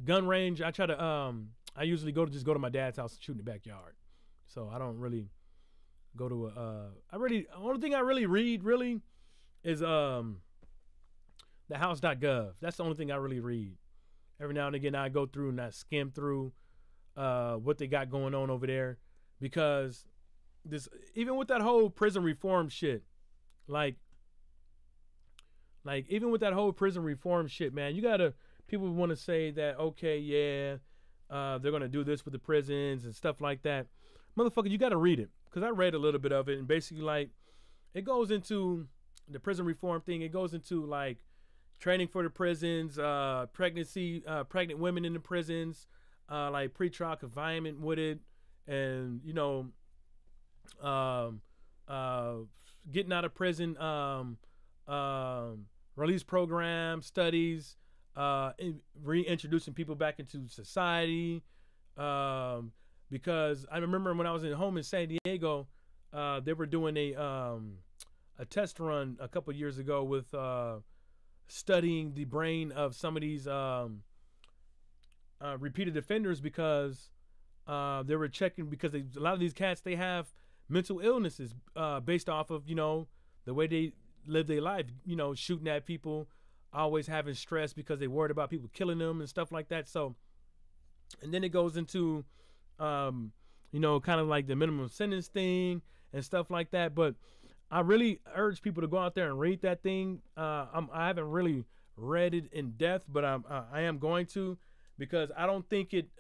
S7: Gun range, I try to I usually go to my dad's house and shoot in the backyard. So I don't really go to only thing I really read is the house.gov. That's the only thing I really read. Every now and again I go through and I skim through what they got going on over there, because even with that whole prison reform shit, like even with that whole prison reform shit, man, people want to say that, okay, yeah, they're going to do this with the prisons and stuff like that. Motherfucker, you got to read it, because I read a little bit of it, and basically, it goes into the prison reform thing. It goes into, training for the prisons, pregnant women in the prisons, pretrial confinement with it, and, getting out of prison, release program, studies, reintroducing people back into society. Because I remember when I was home in San Diego, they were doing a test run a couple years ago with studying the brain of some of these repeated offenders, because they were checking, because a lot of these cats, they have mental illnesses based off of the way they live their life, shooting at people, always having stress because they worried about people killing them and stuff like that. So, and then it goes into, kind of like the minimum sentence thing and stuff like that. But I really urge people to go out there and read that thing. I haven't really read it in depth, but I am going to, because I don't think it's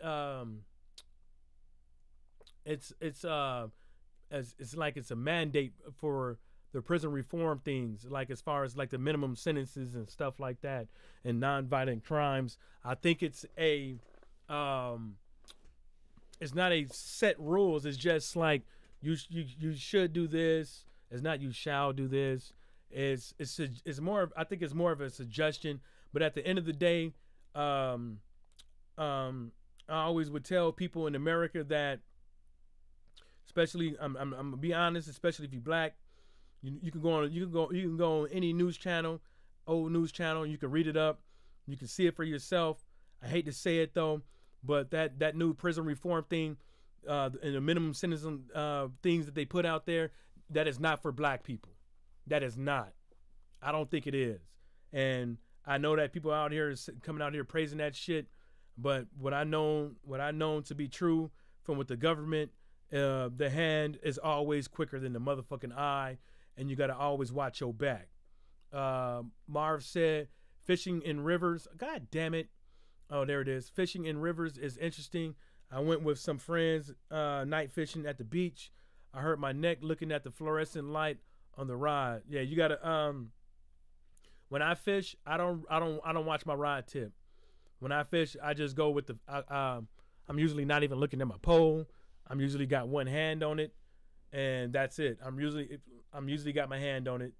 S7: like it's a mandate for the prison reform things, like as far as the minimum sentences and stuff like that, and non-violent crimes. I think it's it's not a set rules. It's just like you should do this. It's not you shall do this. It's more of, I think it's more of a suggestion. But at the end of the day, I always would tell people in America that, especially I'm gonna be honest, especially if you're black, you can go on any news channel, old news channel. You can read it up. You can see it for yourself. I hate to say it though, but that new prison reform thing, and the minimum sentence things that they put out there, that is not for black people. That is not. I don't think it is. And I know that people out here is coming out here praising that shit, but what I known to be true from with the government, the hand is always quicker than the motherfucking eye, and you got to always watch your back. Marv said, fishing in rivers. God damn it. Oh, there it is. Fishing in rivers is interesting. I went with some friends night fishing at the beach. I hurt my neck looking at the fluorescent light on the rod. Yeah, you gotta. When I fish, I don't watch my rod tip. When I fish, I just go with the. I'm usually not even looking at my pole. I'm usually got one hand on it, and that's it. I'm usually got my hand on it.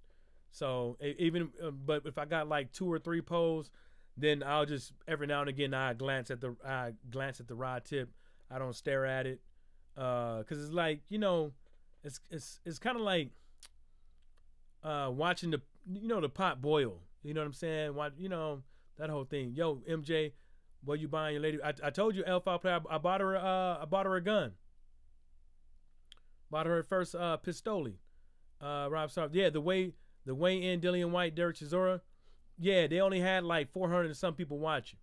S7: So even, but if I got like 2 or 3 poles, then I'll just every now and again I glance at the rod tip. I don't stare at it, cause it's like, you know, it's kind of like watching the pot boil. You know what I'm saying? That whole thing. Yo, MJ, what you buying your lady? I told you, L5 player. I bought her a gun. Bought her first pistoli. Rob Sarp. Yeah, the way in Dillian White, Derek Chisora. Yeah, they only had like 400 and some people watching.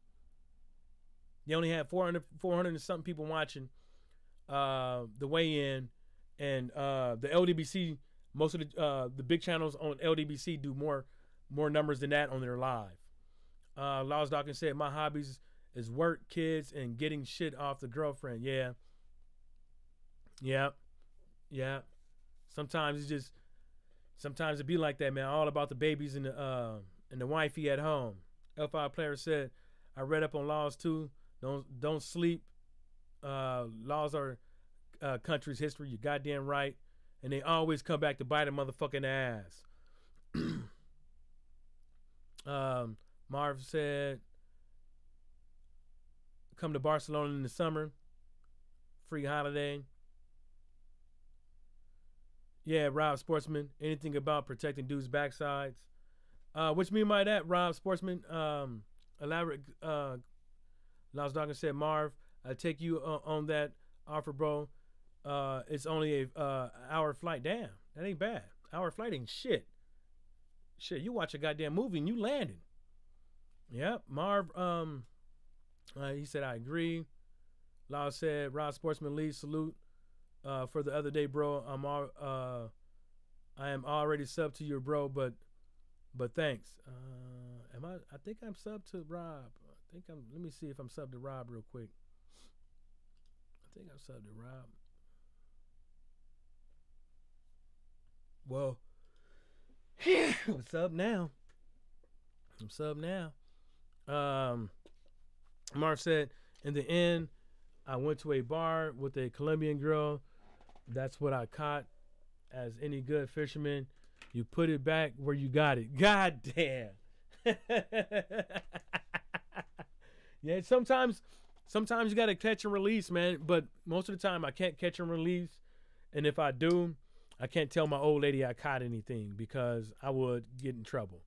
S7: They only had 400 and something people watching the weigh in, and the LDBC. Most of the big channels on LDBC do more numbers than that on their live. Laws Dawkins said, my hobbies is work, kids, and getting shit off the girlfriend. Yeah. Sometimes it be like that, man. All about the babies and the wifey at home. L5 player said, I read up on laws too. Don't sleep. Laws are country's history. You're goddamn right. And they always come back to bite a motherfucking ass. Marv said, come to Barcelona in the summer. Free holiday. Yeah, Rob Sportsman. Anything about protecting dudes' backsides? What you mean by that, Rob Sportsman? Elaborate. Laws Dawkins said, Marv, I take you on that offer, bro. It's only a hour flight. Damn, that ain't bad. Hour flight ain't shit. Shit, you watch a goddamn movie and you landing. Yep, Marv. He said I agree. Law said Rob Sportsman Lee salute for the other day, bro. I am already sub to your bro, but thanks. I think I'm sub to Rob. Let me see if I'm sub to Rob real quick. I think I'm sub to Rob. Well, what's up now? I'm sub now. Marv said, in the end, I went to a bar with a Colombian girl. That's what I caught. As any good fisherman, you put it back where you got it. God damn. Yeah, sometimes you got to catch and release, man. But most of the time, I can't catch and release. And if I do, I can't tell my old lady I caught anything because I would get in trouble.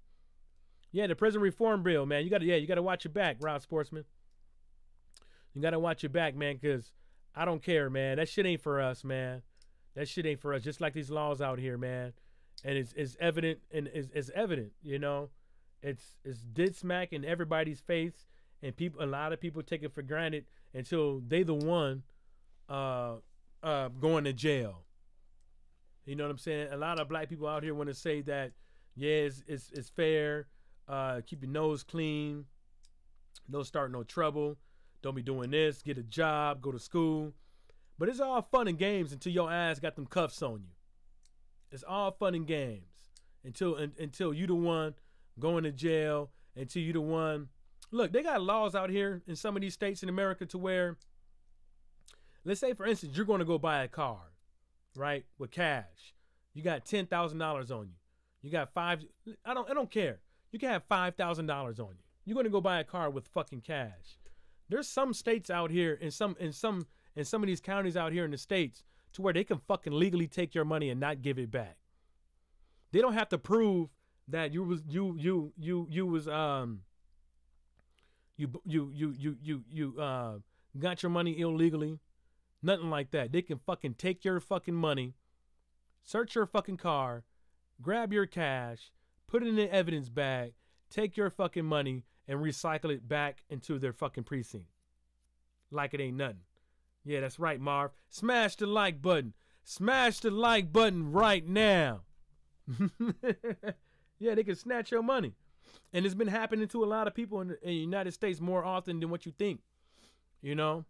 S7: Yeah, the prison reform bill, man. You gotta watch your back, Rob Sportsman. You gotta watch your back, man, because I don't care, man. That shit ain't for us, man. That shit ain't for us. Just like these laws out here, man. And it's evident, and it's evident, you know. It's dead smack in everybody's face, and a lot of people take it for granted until they the one going to jail. You know what I'm saying? A lot of black people out here want to say that, yeah, it's fair. Keep your nose clean. Don't start no trouble. Don't be doing this. Get a job. Go to school. But it's all fun and games until your ass got them cuffs on you. It's all fun and games until you the one going to jail. Until you the one Look, they got laws out here in some of these states in America to where, let's say, for instance, you're going to go buy a car, right, with cash. You got $10,000 on you. You got I don't care. You can have $5,000 on you. You're going to go buy a car with fucking cash. There's some states out here in some of these counties out here in the states to where they can fucking legally take your money and not give it back. They don't have to prove that you got your money illegally. Nothing like that. They can fucking take your fucking money, search your fucking car, grab your cash, put it in an evidence bag, take your fucking money, and recycle it back into their fucking precinct. Like it ain't nothing. Yeah, that's right, Marv. Smash the like button. Smash the like button right now. Yeah, they can snatch your money. And it's been happening to a lot of people in the United States more often than what you think. You know?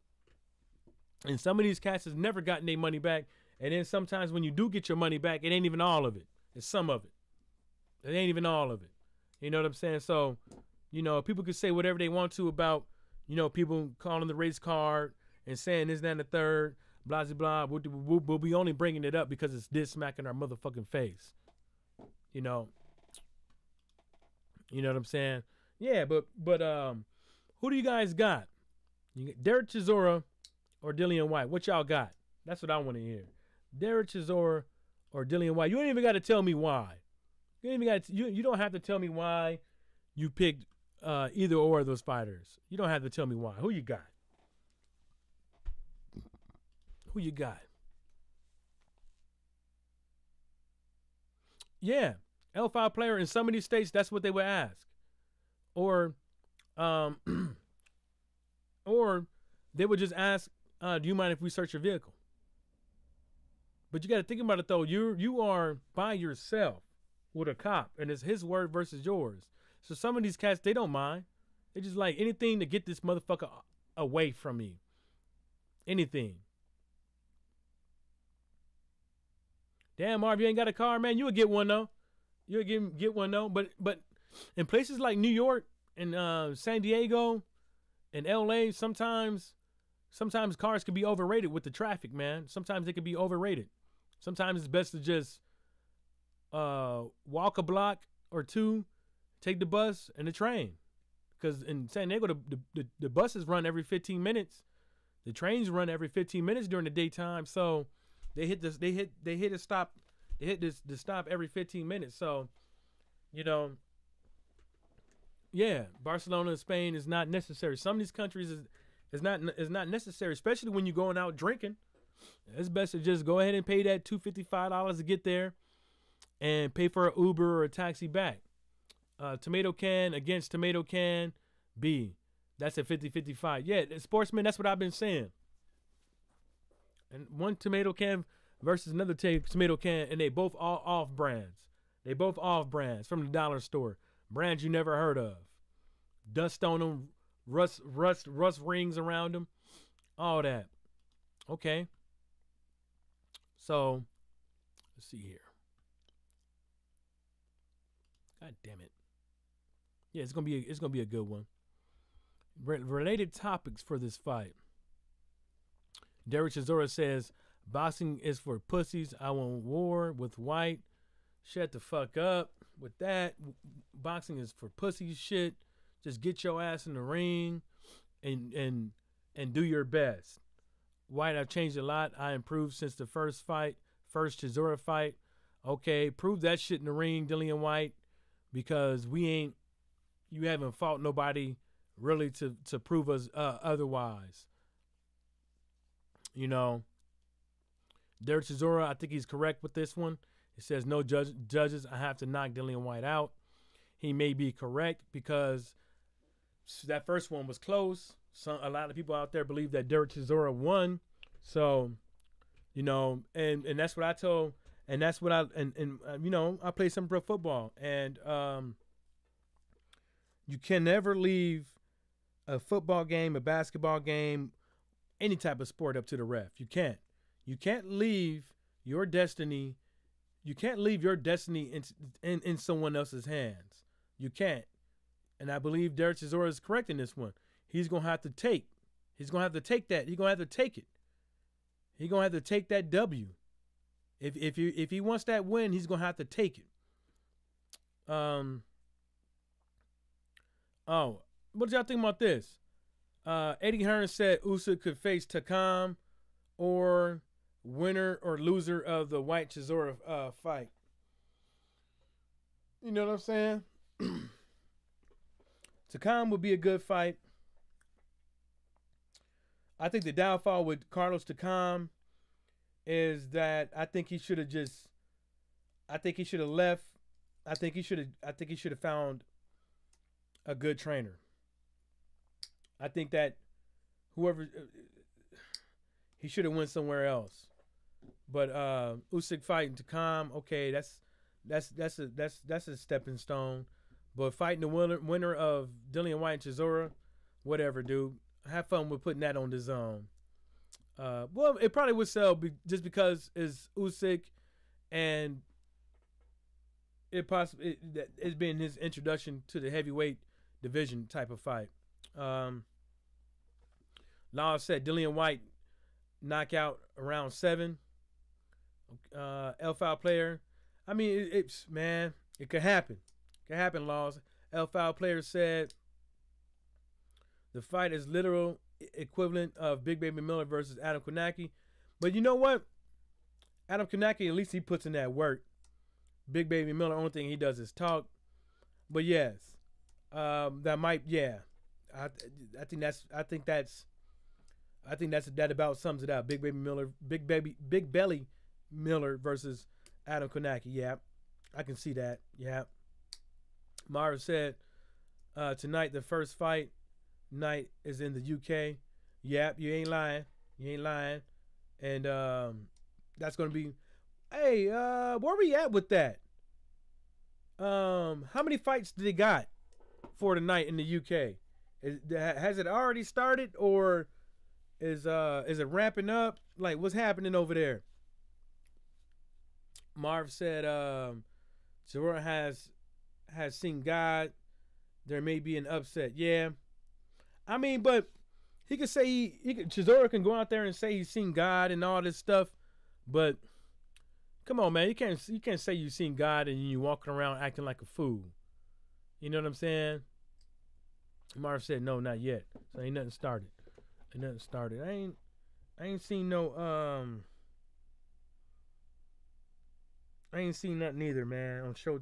S7: And some of these cats has never gotten their money back. And then sometimes when you do get your money back, it ain't even all of it. It's some of it. It ain't even all of it. You know what I'm saying? So, you know, people can say whatever they want to about, you know, people calling the race card and saying this, that, and the third, blah, blah, blah. We'll be only bringing it up because it's this smacking our motherfucking face. You know? You know what I'm saying? Yeah, but who do you guys got? You got Derek Chisora or Dillian White? What y'all got? That's what I want to hear. Derek Chisora or Dillian White? You ain't even got to tell me why. You don't have to tell me why you picked either or of those fighters. You don't have to tell me why. Who you got? Who you got? Yeah. L5 player in some of these states, that's what they would ask. Or or they would just ask, do you mind if we search your vehicle? But you got to think about it, though. You are by yourself with a cop, and it's his word versus yours. So some of these cats, they don't mind. They just like anything to get this motherfucker away from me. Anything. Damn, Marv, you ain't got a car, man. You would get one, though. You'll get one though, but in places like New York and San Diego and LA, sometimes cars can be overrated with the traffic, man. Sometimes they can be overrated. Sometimes it's best to just walk a block or two, take the bus and the train, because in San Diego the buses run every 15 minutes, the trains run every 15 minutes during the daytime, so they hit the stop every 15 minutes. So, you know, yeah, Barcelona and Spain is not necessary. Some of these countries is not necessary, especially when you're going out drinking. It's best to just go ahead and pay that $255 to get there and pay for an Uber or a taxi back. Tomato can against tomato can B. That's a 50-50 fight. Yeah, sportsman, that's what I've been saying. And one tomato can versus another tomato can, and they both all off brands. They both off brands from the dollar store. Brands you never heard of. Dust on them, rust rings around them, all that. Okay. So, let's see here. God damn it. Yeah, it's gonna be a good one. Related topics for this fight. Derek Chisora says, boxing is for pussies. I want war with White. Shut the fuck up with that. Boxing is for pussy shit. Just get your ass in the ring and do your best. White, I've changed a lot. I improved since the first Chisora fight. Okay, prove that shit in the ring, Dillian White, because you haven't fought nobody really to prove us otherwise. You know, Derek Chisora, I think he's correct with this one. It says no judges. I have to knock Dillian White out. He may be correct because that first one was close. A lot of people out there believe that Derek Chisora won. So, you know, and that's what I told, and that's what you know, I play some pro football, and you can never leave a football game, a basketball game, any type of sport up to the ref. You can't. You can't leave your destiny. You can't leave your destiny in someone else's hands. You can't. And I believe Derek Chisora is correct in this one. He's gonna have to take. He's gonna have to take that. He's gonna have to take it. He's gonna have to take that W. If he wants that win, he's gonna have to take it. Oh, what y'all think about this? Eddie Hearn said Usyk could face Takam, or winner or loser of the White Chisora fight. You know what I'm saying? Takam would be a good fight. I think the downfall with Carlos Takam is that I think he should have left. I think he should have found a good trainer. I think that whoever he should have went somewhere else. But Usyk fighting Takam, okay, that's a stepping stone. But fighting the winner of Dillian White and Chisora, whatever, dude. Have fun with putting that on the zone. Well, it probably would sell just because it's Usyk, and it's been his introduction to the heavyweight division type of fight. Law said Dillian White knockout around 7. L-File player. I mean, it could happen. It could happen, Laws. L-File player said the fight is literal equivalent of Big Baby Miller versus Adam Konecki. But you know what? Adam Konecki, at least he puts in that work. Big Baby Miller, only thing he does is talk. But yes, that might, yeah. I think that about sums it up. Big Belly Miller versus Adam Konecki. Yeah, I can see that. Yeah. Mara said tonight the first fight night is in the UK. Yep, you ain't lying. You ain't lying. And that's gonna be. Hey, where we at with that? How many fights do they got for tonight in the UK? Has it already started, or is it ramping up? Like, what's happening over there? Marv said Chisora has seen God. There may be an upset. Yeah. I mean, but he could say Chisora can go out there and say he's seen God and all this stuff, but come on, man, you can't say you've seen God and you walking around acting like a fool. You know what I'm saying? Marv said no, not yet. So ain't nothing started. Ain't nothing started. I ain't seen no I ain't seen nothing either, man. On show,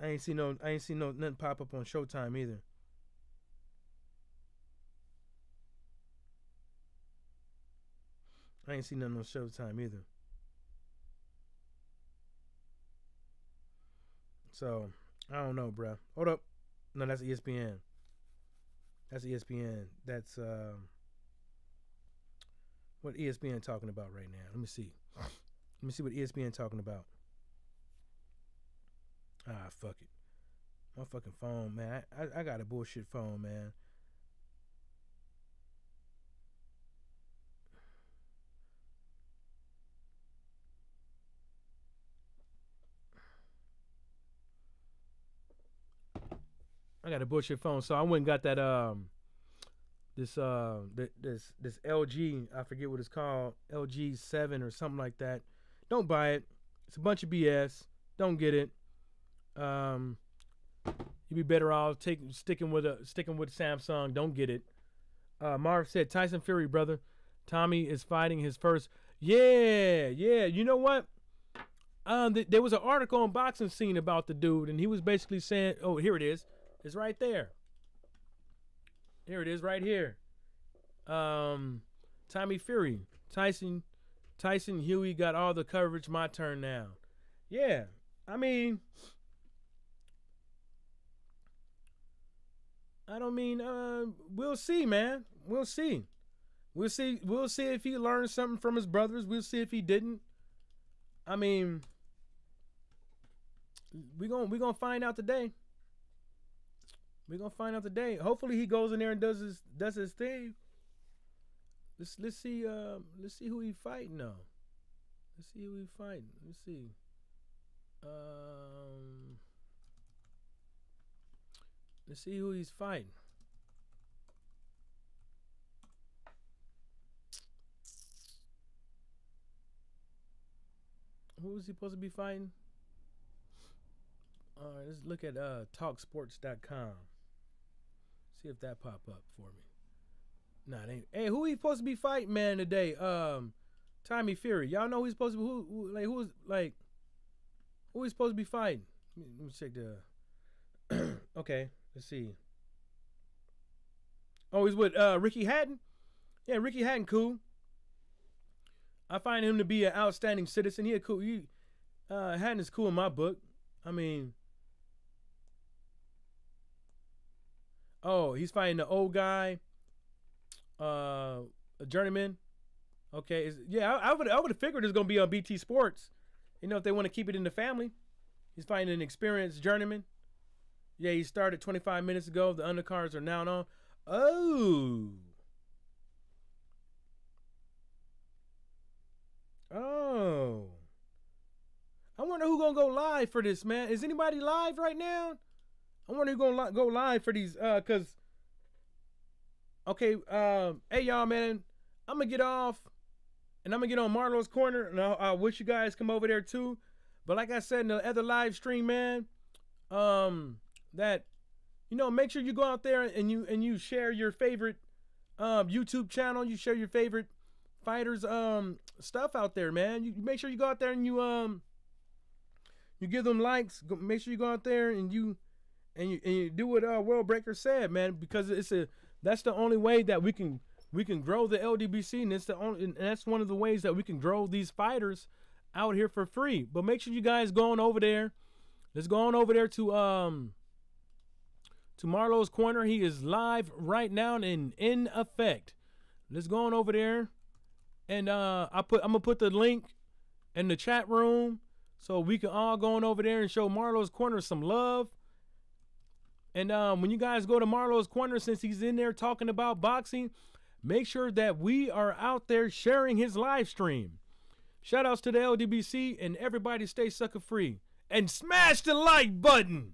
S7: I ain't seen no nothing pop up on Showtime either. I ain't seen nothing on Showtime either. So I don't know, bruh. Hold up. No, that's ESPN. That's ESPN. That's what ESPN talking about right now. Let me see. Let me see what ESPN talking about. Ah, fuck it. My fucking phone, man. I got a bullshit phone, man. I got a bullshit phone, so I went and got that this LG, I forget what it's called, LG 7 or something like that. Don't buy it. It's a bunch of BS. Don't get it. You'd be better off sticking with Samsung. Don't get it. Marv said Tyson Fury, brother. Tommy is fighting his first. Yeah. You know what? There was an article on Boxing Scene about the dude, and he was basically saying, oh, here it is. It's right there. Here it is, right here. Tommy Fury, Tyson Huey got all the coverage. My turn now. Yeah, I mean, we'll see, man. We'll see. We'll see if he learned something from his brothers. We'll see if he didn't. I mean, we gonna find out today. We're gonna find out today. Hopefully he goes in there and does his thing. Let's see who he fighting now. Let's see who he fighting. Let's see.
S8: Let's see who he's fighting. Who is he supposed to be fighting? All right, let's look at talksports.com. See if that pop up for me. Nah, it ain't. Hey, who he supposed to be fighting, man, today? Tommy Fury. Y'all know who he's supposed to be, who he's supposed to be fighting? Let me check the okay, let's see. Oh, he's with Ricky Hatton? Yeah, Ricky Hatton, cool. I find him to be an outstanding citizen. He a cool. Hatton is cool in my book. I mean, oh, he's fighting the old guy, a journeyman. Okay, I would have figured it's gonna be on BT Sports. You know, if they want to keep it in the family. He's fighting an experienced journeyman. Yeah, he started 25 minutes ago. The undercards are now on. Oh. Oh. I wonder who's going to go live for this, man. Is anybody live right now? I wonder who's going to go live for these, because, okay, hey, y'all, man, I'm going to get off, and I'm going to get on Marlo's Corner, and I wish you guys come over there, too. But like I said in the other live stream, man, that, you know, make sure you go out there and you share your favorite YouTube channel. You share your favorite fighters stuff out there, man. You make sure you go out there and you give them likes. Make sure you go out there and you do what World Breaker said, man, because that's the only way that we can grow the LDBC, and that's one of the ways that we can grow these fighters out here for free. But make sure you guys go on over there. Let's go on over there to Marlo's Corner. He is live right now and in effect. Let's go on over there, and I'm gonna put the link in the chat room so we can all go on over there and show Marlo's Corner some love. And when you guys go to Marlo's Corner, since he's in there talking about boxing, make sure that we are out there sharing his live stream. Shout outs to the LDBC, and everybody stay sucker free. And smash the like button.